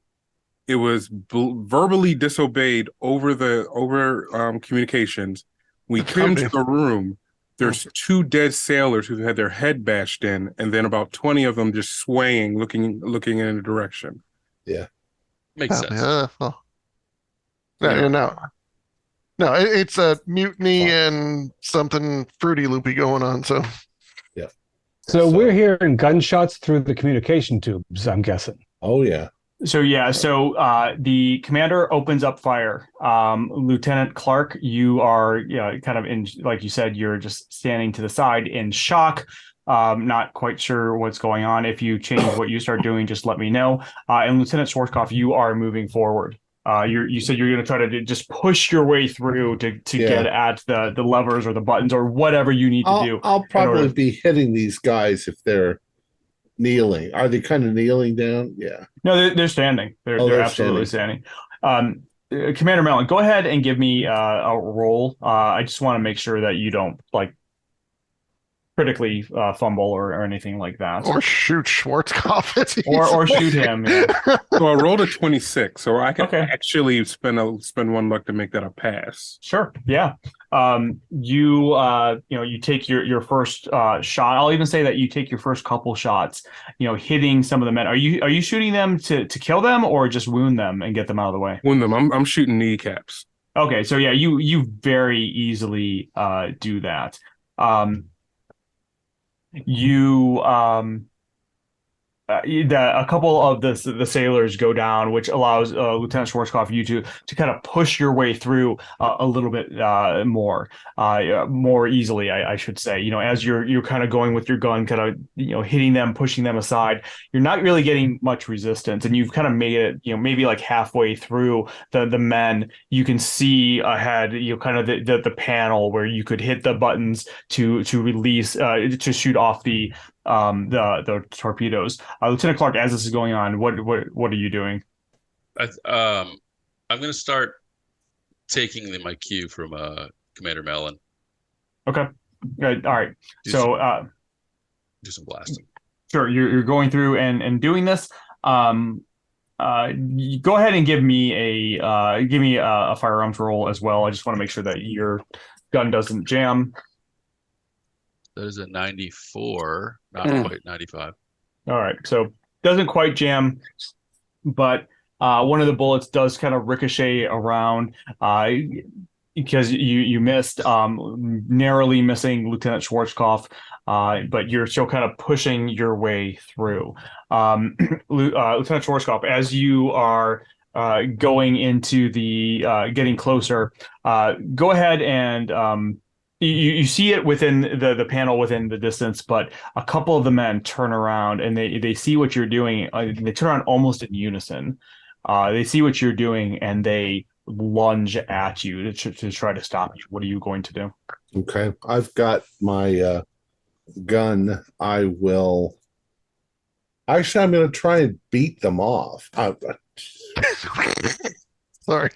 It was verbally disobeyed over communications. We come to the room. There's 2 dead sailors who had their head bashed in, and then about 20 of them just swaying, looking in a direction. Yeah, makes sense. Well, no, it's a mutiny and something fruity loopy going on. So, yeah. So we're hearing gunshots through the communication tubes, I'm guessing. Oh yeah. So the commander opens up fire. Lieutenant Clark, you are kind of in, like you said, you're just standing to the side in shock. Not quite sure what's going on. If you change what you start doing, just let me know. And Lieutenant Schwarzkopf, you are moving forward. You said you're going to try to just push your way through to get at the levers or the buttons or whatever you need to do. I'll probably be hitting these guys if they're kneeling. Are they kind of kneeling down? Yeah. No, they're standing. They're absolutely standing. Commander Mellon, go ahead and give me a roll. I just want to make sure that you don't critically fumble or anything like that. Or shoot Schwarzkopf. or shoot him. Yeah. So I rolled a 26, so I can Okay. actually spend 1 luck to make that a pass. Sure. Yeah. You take your first shot. I'll even say that you take your first couple shots, hitting some of the men. Are you shooting them to kill them or just wound them and get them out of the way? Wound them. I'm shooting kneecaps. Okay, so yeah, you very easily do that. A couple of the sailors go down, which allows Lieutenant Schwarzkopf you to kind of push your way through a little bit more easily, I should say. As you're kind of going with your gun, kind of hitting them, pushing them aside. You're not really getting much resistance, and you've kind of made it maybe like halfway through the men. You can see ahead, kind of the panel where you could hit the buttons to release to shoot off the torpedoes. Lieutenant Clark, as this is going on, what are you doing? I'm going to start taking my cue from Commander Mellon. Okay. All right. Do some blasting. Sure. You're going through and doing this. Go ahead and give me a firearms roll as well. I just want to make sure that your gun doesn't jam. That is a 94, not quite 95. All right, so doesn't quite jam, but one of the bullets does kind of ricochet around because you missed, narrowly missing Lieutenant Schwarzkopf, but you're still kind of pushing your way through. Lieutenant Schwarzkopf, as you are going into the getting closer, go ahead and you see it within the panel within the distance, but a couple of the men turn around and they see what you're doing. They turn around almost in unison. They see what you're doing and they lunge at you to try to stop you. What are you going to do? Okay. I've got my gun. I'm going to try and beat them off. Sorry.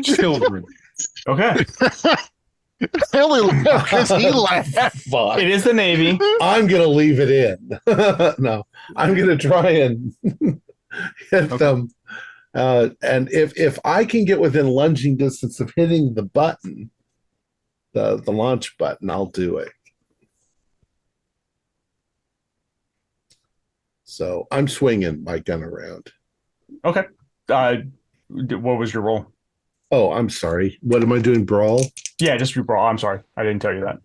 Children. Okay. I only laughed because he laughed. Fuck. It is the Navy. I'm gonna leave it in. No, I'm gonna try and hit them. And if I can get within lunging distance of hitting the button, the launch button, I'll do it. So I'm swinging my gun around. Okay. What was your roll? Oh, I'm sorry. What am I doing? Brawl? Yeah, just your brawl. I'm sorry. I didn't tell you that.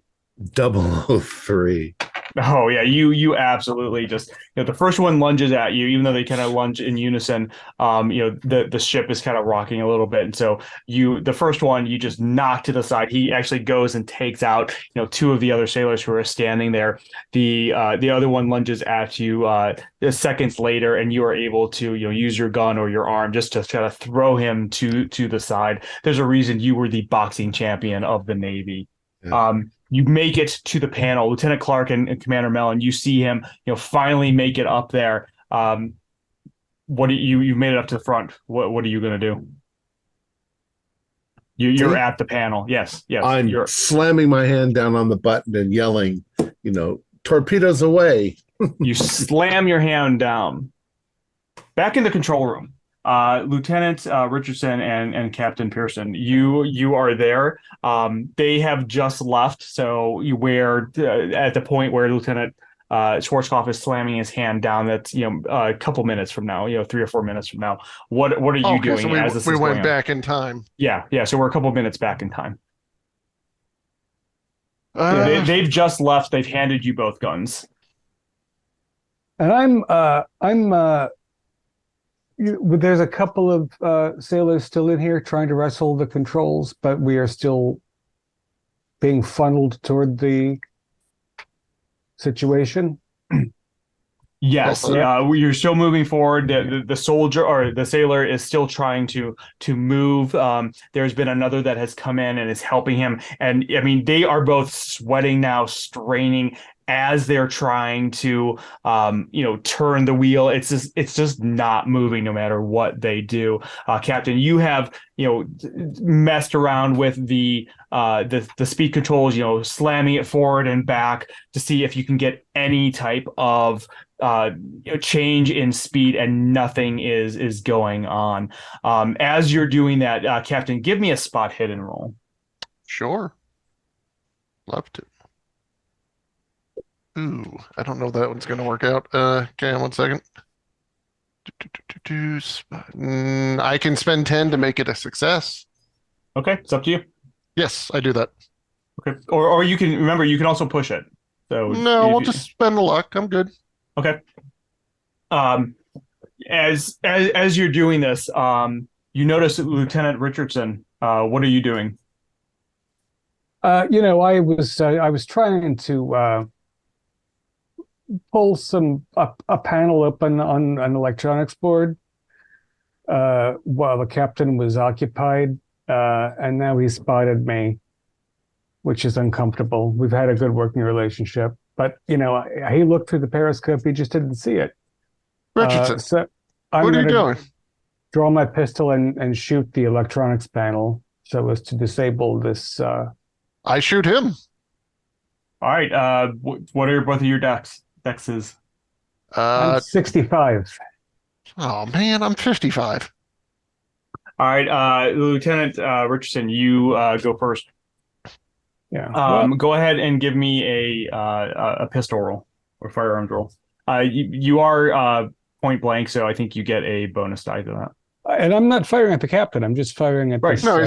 003. Oh yeah, you absolutely just the first one lunges at you, even though they kind of lunge in unison. The ship is kind of rocking a little bit, and so the first one you just knock to the side. He actually goes and takes out two of the other sailors who are standing there. The other one lunges at you seconds later, and you are able to use your gun or your arm just to try to throw him to the side. There's a reason you were the boxing champion of the Navy. Yeah. You make it to the panel, Lieutenant Clark and Commander Mellon. You see him, finally make it up there. What do you made it up to the front? What are you going to do? You're at the panel. Yes. I'm slamming my hand down on the button and yelling, torpedoes away. You slam your hand down. Back in the control room. Lieutenant Richardson and Captain Pearson, you are there. They have just left, so we're at the point where Lieutenant Schwarzkopf is slamming his hand down. That's a couple minutes from now, 3 or 4 minutes from now. What are you doing? So as this we is went going back in time. Yeah. So we're a couple minutes back in time. They've just left. They've handed you both guns. And there's a couple of sailors still in here trying to wrestle the controls, but we are still being funneled toward the situation. Yes, you're still moving forward. The soldier or the sailor is still trying to move. There's been another that has come in and is helping him, and I mean they are both sweating now, straining as they're trying to turn the wheel. It's just not moving no matter what they do. Captain, you have messed around with the speed controls, slamming it forward and back to see if you can get any type of change in speed, and nothing is going on. As you're doing that, Captain, give me a spot hidden roll. Sure. Love to. Ooh, I don't know if that one's going to work out. Okay, 1 second. I can spend 10 to make it a success. Okay, it's up to you. Yes, I do that. Okay, or you can also push it. So no, we'll just spend the luck. I'm good. Okay. As you're doing this, you notice Lieutenant Richardson. What are you doing? I was trying to pull a panel open on an electronics board while the captain was occupied, and now he spotted me, which is uncomfortable. We've had a good working relationship, but he looked through the periscope. He just didn't see it. Richardson, so what are you doing? Draw my pistol and shoot the electronics panel so as to disable this. I shoot him. All right. What are both of your dexes? I'm 65. Oh man, I'm 55. All right, Lieutenant Richardson, you go first. Yeah. Go ahead and give me a pistol roll or firearms roll. You are point blank, so I think you get a bonus die to that. And I'm not firing at the captain. I'm just firing at right. No, he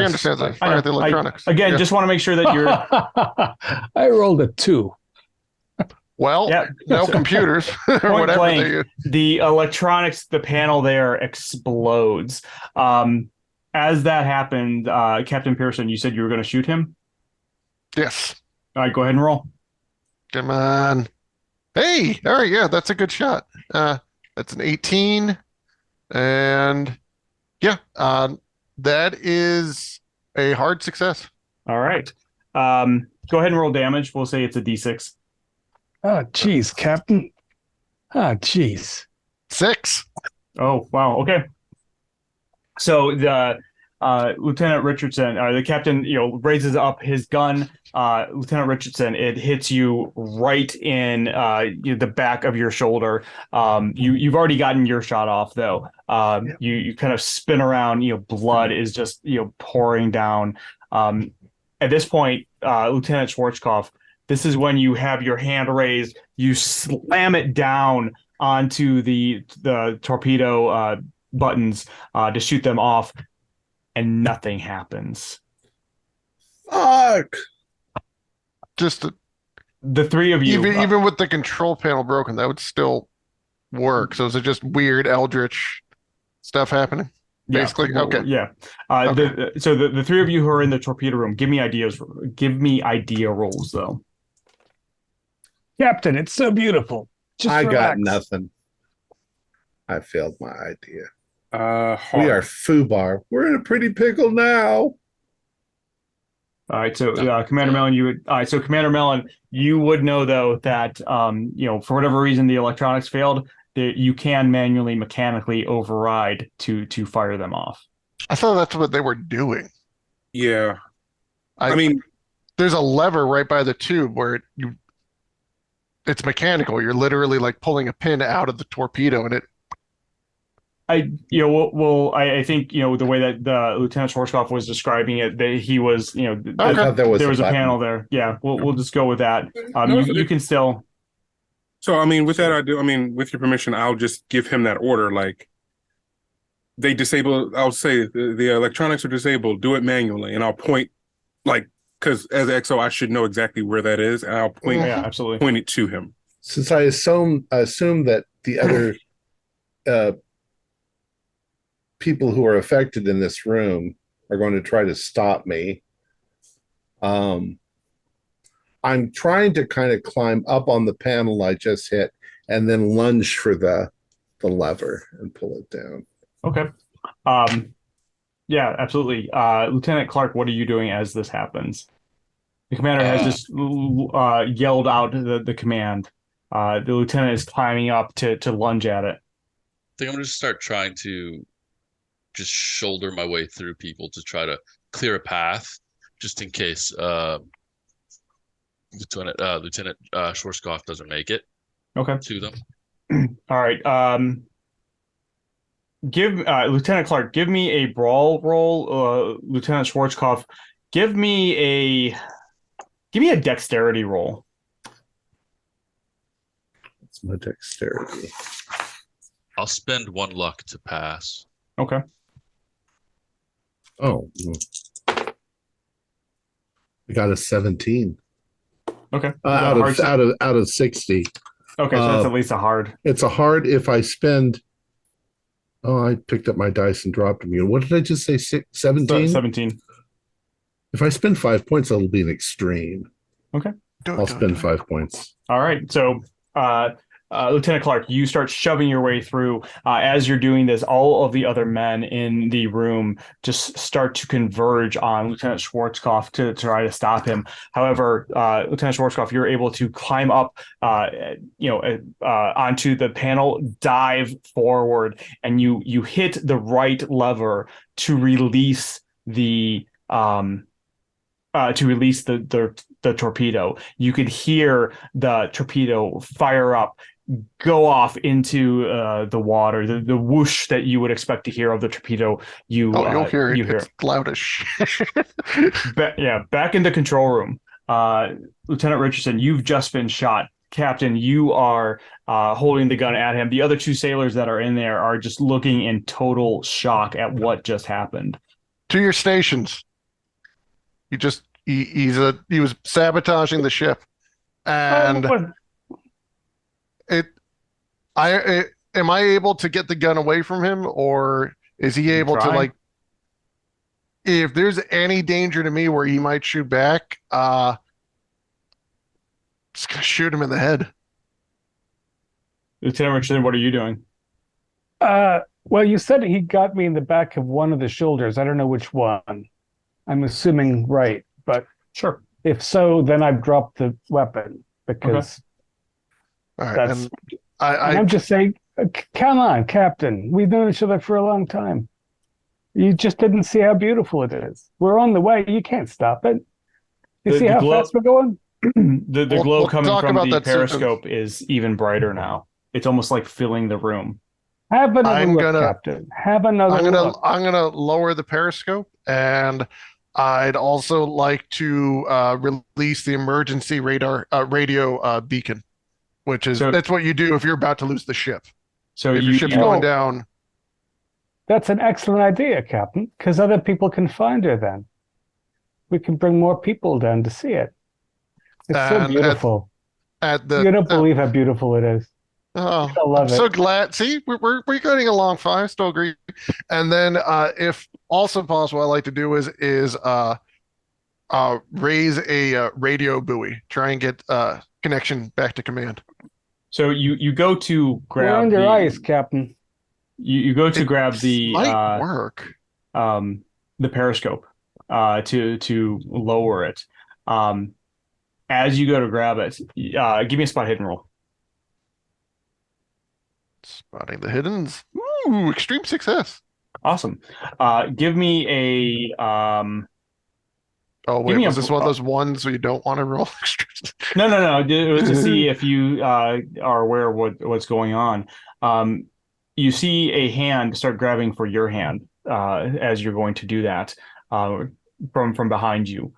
understands that. Fire at the electronics. Just want to make sure that you're. I rolled a 2. Well, no computers or Point whatever. blank, the electronics, the panel there explodes. As that happened, Captain Pearson, you said you were going to shoot him? Yes. All right, go ahead and roll. Come on. Hey, all right, yeah, that's a good shot. That's an 18. And yeah, that is a hard success. All right. Go ahead and roll damage. We'll say it's a D6. Oh, geez, Captain. Oh, geez. 6. Oh, wow. Okay. So Lieutenant Richardson, the captain, raises up his gun. Lieutenant Richardson, it hits you right in the back of your shoulder. You've already gotten your shot off, though. You kind of spin around. Blood is just pouring down. At this point, Lieutenant Schwarzkopf, this is when you have your hand raised. You slam it down onto the torpedo buttons to shoot them off, and nothing happens. Fuck! Just The three of you, even with the control panel broken, that would still work. So is it just weird eldritch stuff happening? Basically, yeah, okay. Yeah. Okay. So the three of you who are in the torpedo room, give me ideas. Give me idea rolls, though. Captain, it's so beautiful. Just I relax. got nothing. I failed my idea. Hard. We are foobar. We're in a pretty pickle now. All right, so Commander Mellon, Commander Mellon, you would know though that for whatever reason the electronics failed, that you can manually mechanically override to fire them off. I thought that's what they were doing. Yeah. I mean, there's a lever right by the tube where it's mechanical. You're literally like pulling a pin out of the torpedo, and it. I think the way that the Lieutenant Schwarzkopf was describing it, that he was I thought there was a button. panel there. Yeah, we'll just go with that. You can still. So with that, with your permission, I'll just give him that order. Like, they disable. I'll say the electronics are disabled. Do it manually, and I'll point, because as XO, I should know exactly where that is, and I'll point. Yeah, absolutely. Point it to him. Since I assume that the other people who are affected in this room are going to try to stop me. I'm trying to kind of climb up on the panel I just hit and then lunge for the lever and pull it down. Okay. Yeah, absolutely. Lieutenant Clark, what are you doing as this happens? The commander has just yelled out the command. The lieutenant is climbing up to lunge at it. I think I'm going to start trying to just shoulder my way through people to try to clear a path, just in case Lieutenant Schwarzkopf doesn't make it. Okay. To them. All right. Give Lieutenant Clark, give me a brawl roll. Lieutenant Schwarzkopf, give me a dexterity roll. That's my dexterity. I'll spend one luck to pass. Okay. Oh, I got a 17. Okay. Out of 60. Okay, so that's at least a hard. It's a hard if I spend. Oh, I picked up my dice and dropped them. What did I just say? 17? 17. If I spend 5 points, it'll be an extreme. Okay. I'll spend 5 points. All right. So, Lieutenant Clark, you start shoving your way through. As you're doing this, all of the other men in the room just start to converge on Lieutenant Schwarzkopf to try to stop him. However, Lieutenant Schwarzkopf, you're able to climb up, onto the panel, dive forward, and you hit the right lever to release the torpedo. You could hear the torpedo fire up, go off into the water. The whoosh that you would expect to hear of the torpedo. You'll hear it. You hear it's loud as shit. Back in the control room. Lieutenant Richardson, you've just been shot. Captain, you are holding the gun at him. The other two sailors that are in there are just looking in total shock at what just happened. To your stations. He was sabotaging the ship, and am I able to get the gun away from him, or is he able to if there's any danger to me where he might shoot back, just gonna shoot him in the head. Lieutenant Richardson, what are you doing? Well, you said he got me in the back of one of the shoulders. I don't know which one. I'm assuming right, but sure. If so, then I've dropped the weapon because that's. I'm just saying, come on, Captain. We've known each other for a long time. You just didn't see how beautiful it is. We're on the way. You can't stop it. You see The how glow, fast we're going? the glow We'll coming talk from about the that soon. periscope is even brighter now. It's almost like filling the room. Have another I'm look, gonna- Captain. Have another look. I'm gonna lower the periscope, and I'd also like to release the emergency radio beacon, which is So- that's what you do if you're about to lose the ship. So If your ship's you- going down, That's an excellent idea, Captain, because other people can find her then. We can bring more people down to see it. It's so And beautiful. at the You don't believe how beautiful it is. oh, I love I'm so it. glad. See, we're getting along fine. I still agree. And then if also possible, I like to do is raise a radio buoy, try and get connection back to command. So you go to We're grab under the ice, Captain. you go to grab This the might work. the periscope to lower it. As you go to grab it, give me a spot hidden roll. Spotting the hiddens. Ooh, extreme success. Awesome. Give me a Oh Give wait, me was a- this one of those ones where you don't want to roll extreme? no. It was to see if you are aware of what's going on. You see a hand start grabbing for your hand as you're going to do that from behind you.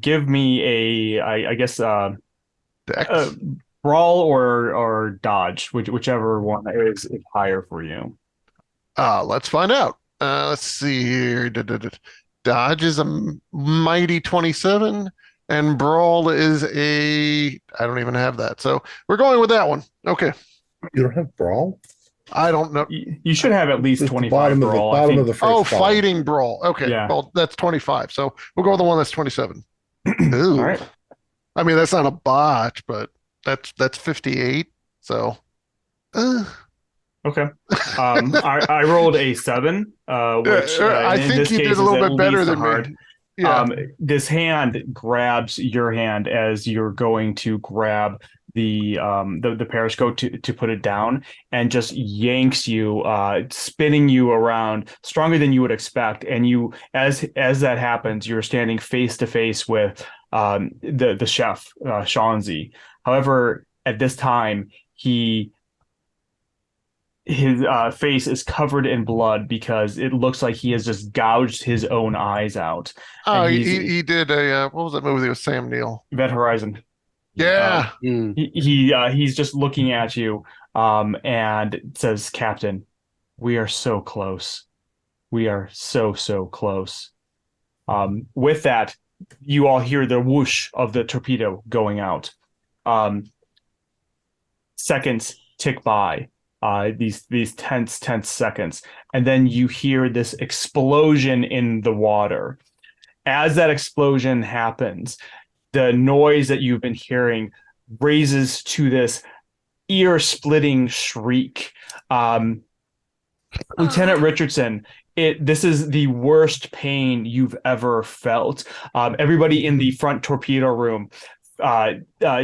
Give me I guess Dex. brawl or dodge, whichever one is higher for you. Let's find out. Let's see here. Dodge is a mighty 27, and Brawl is I don't even have that. So we're going with that one. Okay. You don't have brawl? I don't know. You should have at least It's the 25 bottom brawl. I of think. the first Oh, column. fighting Brawl. Okay. Yeah. Well, that's 25. So we'll go with the one that's 27. Ooh. All right. I mean, that's not a botch, but that's 58. So Okay. I rolled a 7, which I in think this you case did a is little at bit better least a than hard. me. Yeah. This hand grabs your hand as you're going to grab the periscope to put it down, and just yanks you, spinning you around stronger than you would expect. And you, as that happens, you're standing face to face with the chef, Shawnzy. However, at this time, his face is covered in blood because it looks like he has just gouged his own eyes out. Oh, And he did a what was that movie with Sam Neill? Event Horizon. Yeah. He's just looking at you, and says, "Captain, we are so close. We are so close." With that, you all hear the whoosh of the torpedo going out. Seconds tick by. These tense seconds, and then you hear this explosion in the water. As that explosion happens, the noise that you've been hearing raises to this ear-splitting shriek. Lieutenant Richardson, this is the worst pain you've ever felt. Everybody in the front torpedo room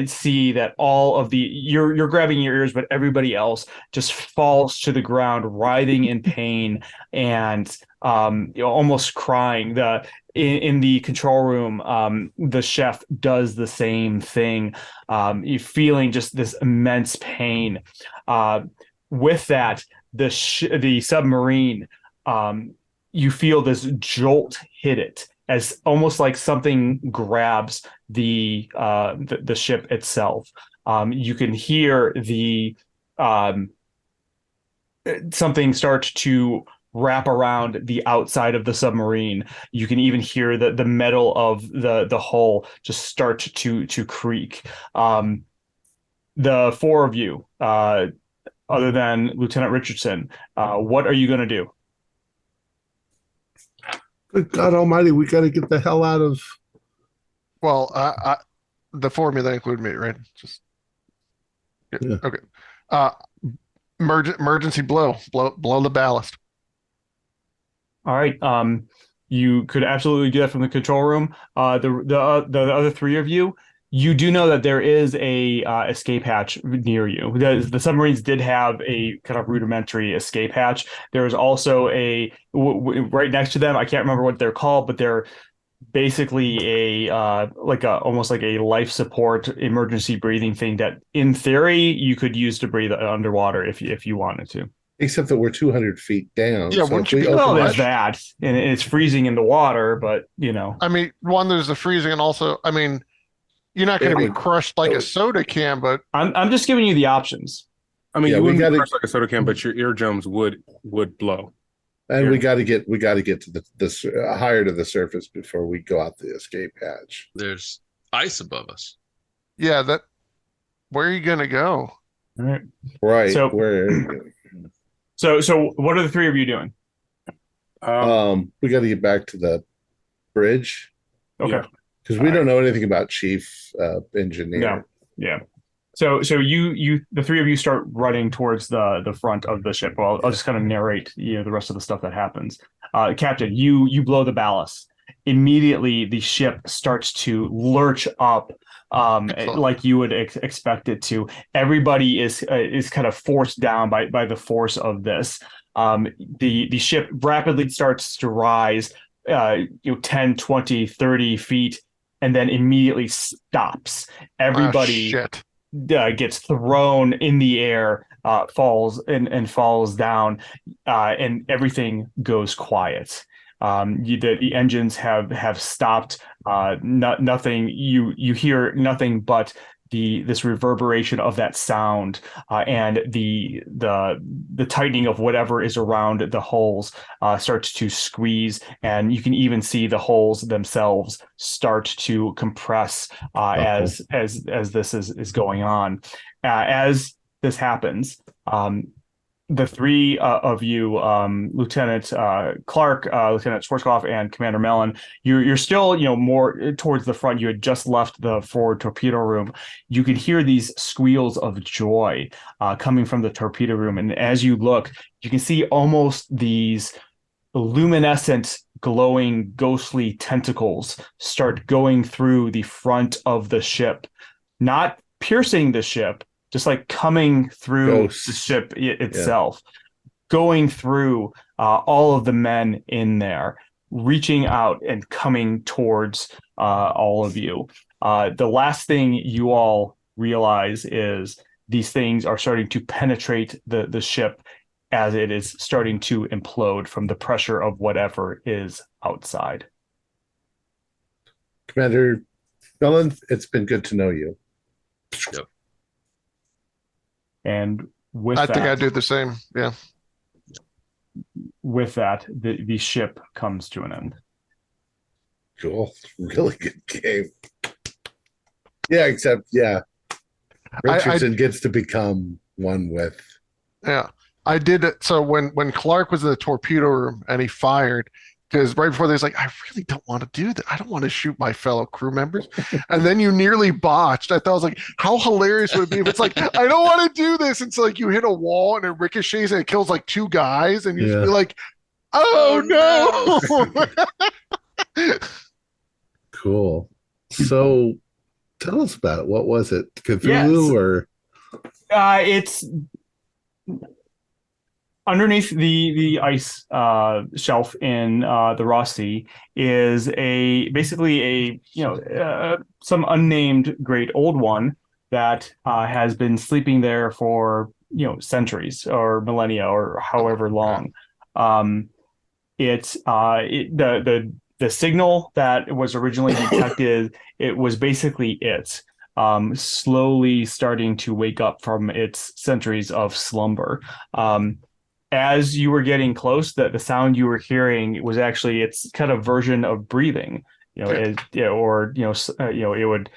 see that all of you're grabbing your ears, but everybody else just falls to the ground, writhing in pain and almost crying. In the control room, the chef does the same thing. You're feeling just this immense pain. With that, the submarine, you feel this jolt hit it, as almost like something grabs the ship itself. You can hear something start to wrap around the outside of the submarine. You can even hear the metal of the hull just start to creak. The four of you, other than Lieutenant Richardson, what are you going to do? Good God Almighty, we got to get the hell out of. Well, the formula include me, right? Just Yeah. okay. Emergency blow the ballast. All right. You could absolutely do that from the control room. The other three of you, You do know that there is a escape hatch near you. The submarines did have a kind of rudimentary escape hatch. There is also right next to them. I can't remember what they're called, but they're basically almost like a life support emergency breathing thing that, in theory, you could use to breathe underwater if you wanted to. Except that we're 200 feet down. Yeah, so wouldn't if you we be open Well, that- there's that, and it's freezing in the water, but I mean, one, there's the freezing, and also, I mean, you're not going to be crushed like a soda can, but I'm just giving you the options. I mean, Yeah, you we wouldn't gotta- be crushed like a soda can, but your eardrums would blow. And we got to get to the higher to the surface before we go out the escape hatch. There's ice above us. yeah, where are you going to go? All right. Right. So- where So what are the three of you doing? we got to get back to the bridge Okay. Yeah. because we don't know anything about chief engineer. No. Yeah. So you the three of you start running towards the front of the ship. Well, I'll just kind of narrate the rest of the stuff that happens. Captain, you blow the ballast. Immediately, the ship starts to lurch up, like you would expect it to. Everybody is kind of forced down by the force of this. The ship rapidly starts to rise, 10, 20, 30 feet, and then immediately stops. Everybody Shit. Gets thrown in the air, falls and falls down, and everything goes quiet. The engines have stopped. Nothing. You hear nothing but this reverberation of that sound, and the tightening of whatever is around the hulls starts to squeeze, and you can even see the hulls themselves start to compress as this is going on. As this happens, the three of you, Lieutenant Clark, Lieutenant Schwarzkopf, and Commander Mellon, you're still more towards the front. You had just left the forward torpedo room. You could hear these squeals of joy coming from the torpedo room, and as you look, you can see almost these luminescent, glowing, ghostly tentacles start going through the front of the ship, not piercing the ship, just like coming through the ship itself, going through all of the men in there, reaching out and coming towards all of you. The last thing you all realize is these things are starting to penetrate the ship as it is starting to implode from the pressure of whatever is outside. Commander Mellon, it's been good to know you. Yep. And with I that, think I do the same. Yeah. with that, the ship comes to an end. Cool. Really good game. Yeah, except Richardson gets to become one with. Yeah. I did it. So when Clark was in the torpedo room and he fired, because right before, there's like, I really don't want to do that. I don't want to shoot my fellow crew members. And then you nearly botched. I thought, I was like, how hilarious would it be if it's like, I don't want to do this. And so like you hit a wall and it ricochets and it kills like two guys. And you just be like, oh no. Cool. So tell us about it. What was it? Cthulhu or? It's underneath the ice shelf in the Ross Sea is basically some unnamed great old one that has been sleeping there for centuries or millennia or however long. The signal that was originally detected, it was basically slowly starting to wake up from its centuries of slumber. As you were getting close, the sound you were hearing was actually its kind of version of breathing. It would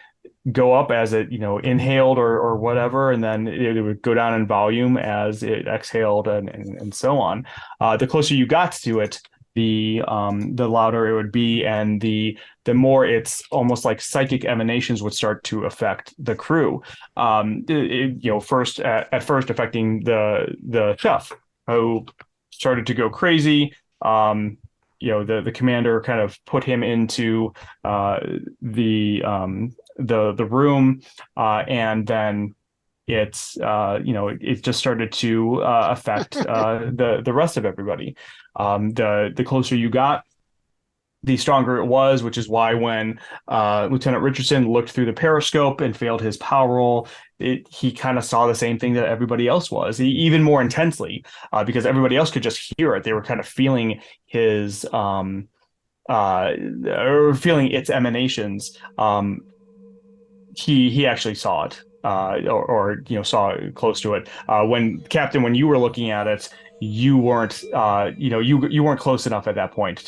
go up as it inhaled or whatever, and then it would go down in volume as it exhaled and so on. The closer you got to it, the louder it would be, and the more it's almost like psychic emanations would start to affect the crew. First affecting the chef, who started to go crazy. The commander kind of put him into the the room, and then it's it just started to affect the rest of everybody. The closer you got, the stronger it was, which is why when Lieutenant Richardson looked through the periscope and failed his power roll, he kind of saw the same thing that everybody else was, even more intensely, because everybody else could just hear it. They were kind of feeling his or feeling its emanations. He actually saw it, or saw it close to it. When you were looking at it, you weren't you weren't close enough at that point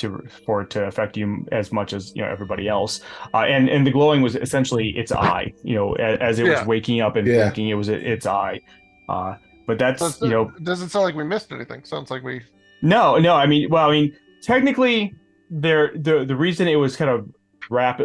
for it to affect you as much as everybody else. And the glowing was essentially its eye. As it was waking up and thinking, it was its eye. But that's it doesn't sound like we missed anything. Sounds like we. No. I mean, technically, the reason it was kind of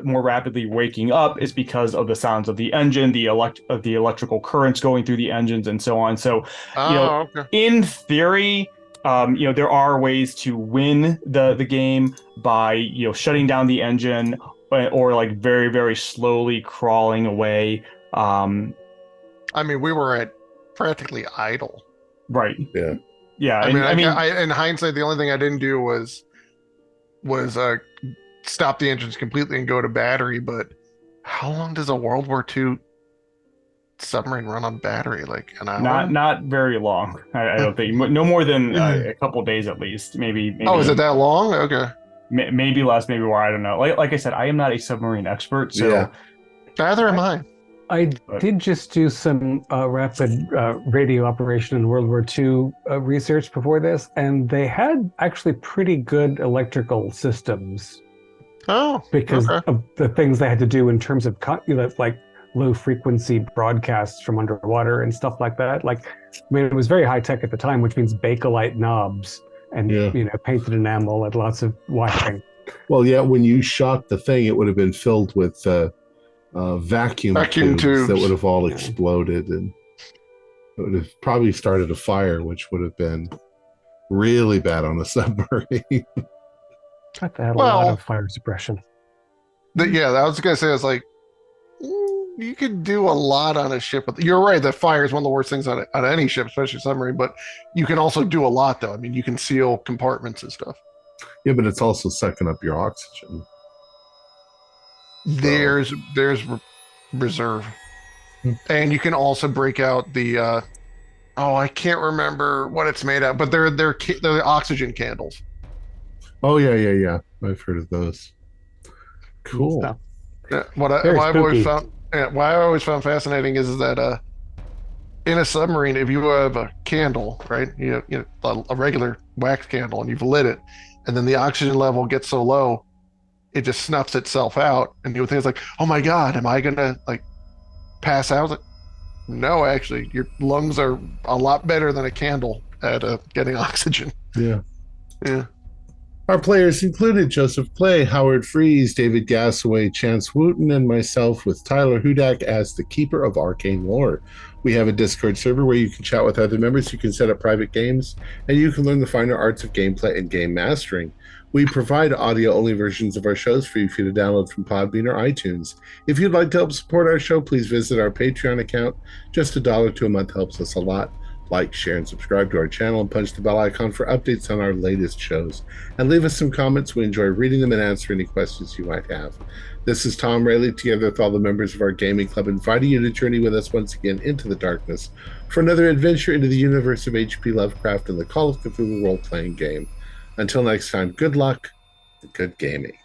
more rapidly waking up is because of the sounds of the engine, the electrical currents going through the engines, and so on. So, okay. In theory, there are ways to win the game by shutting down the engine, or like very, very slowly crawling away. We were at practically idle. Right. Yeah. I mean, in hindsight, the only thing I didn't do was stop the engines completely and go to battery. But how long does a World War II submarine run on battery? Like an hour? Not very long. I don't think. No more than a couple days at least. Maybe. Oh, is it that long? Okay. Maybe less, maybe more. I don't know. Like I said, I am not a submarine expert, so neither am I. I did just do some rapid radio operation in World War II research before this, and they had actually pretty good electrical systems. Oh, because of the things they had to do in terms of like low frequency broadcasts from underwater and stuff like that. Like, it was very high tech at the time, which means Bakelite knobs and painted enamel and lots of wiring. Well, yeah, when you shot the thing, it would have been filled with vacuum tubes that would have all exploded, and it would have probably started a fire, which would have been really bad on a submarine. I had a lot of fire suppression. I was gonna say, I was like, you could do a lot on a ship. You're right, that fire is one of the worst things on any ship, especially submarine. But you can also do a lot, though. I mean, you can seal compartments and stuff. Yeah, but it's also sucking up your oxygen. There's reserve, and you can also break out the. I can't remember what it's made of, but they're oxygen candles. Oh yeah. I've heard of those. Cool. What I always found fascinating is that in a submarine, if you have a candle, right, a regular wax candle, and you've lit it, and then the oxygen level gets so low, it just snuffs itself out, and you would think it's like, oh my God, am I gonna pass out? Like, no, actually, your lungs are a lot better than a candle at getting oxygen. Yeah. Yeah. Our players included Joseph Clay, Howard Freeze, David Gassaway, Chance Wooten, and myself, with Tyler Hudak as the Keeper of Arcane Lore. We have a Discord server where you can chat with other members, you can set up private games, and you can learn the finer arts of gameplay and game mastering. We provide audio-only versions of our shows for you to download from Podbean or iTunes. If you'd like to help support our show, please visit our Patreon account. Just $1 a month helps us a lot. Like, share, and subscribe to our channel, and punch the bell icon for updates on our latest shows. And leave us some comments. We enjoy reading them and answering any questions you might have. This is Thom Raley, together with all the members of our gaming club, inviting you to journey with us once again into the darkness for another adventure into the universe of H.P. Lovecraft and the Call of Cthulhu role-playing game. Until next time, good luck and good gaming.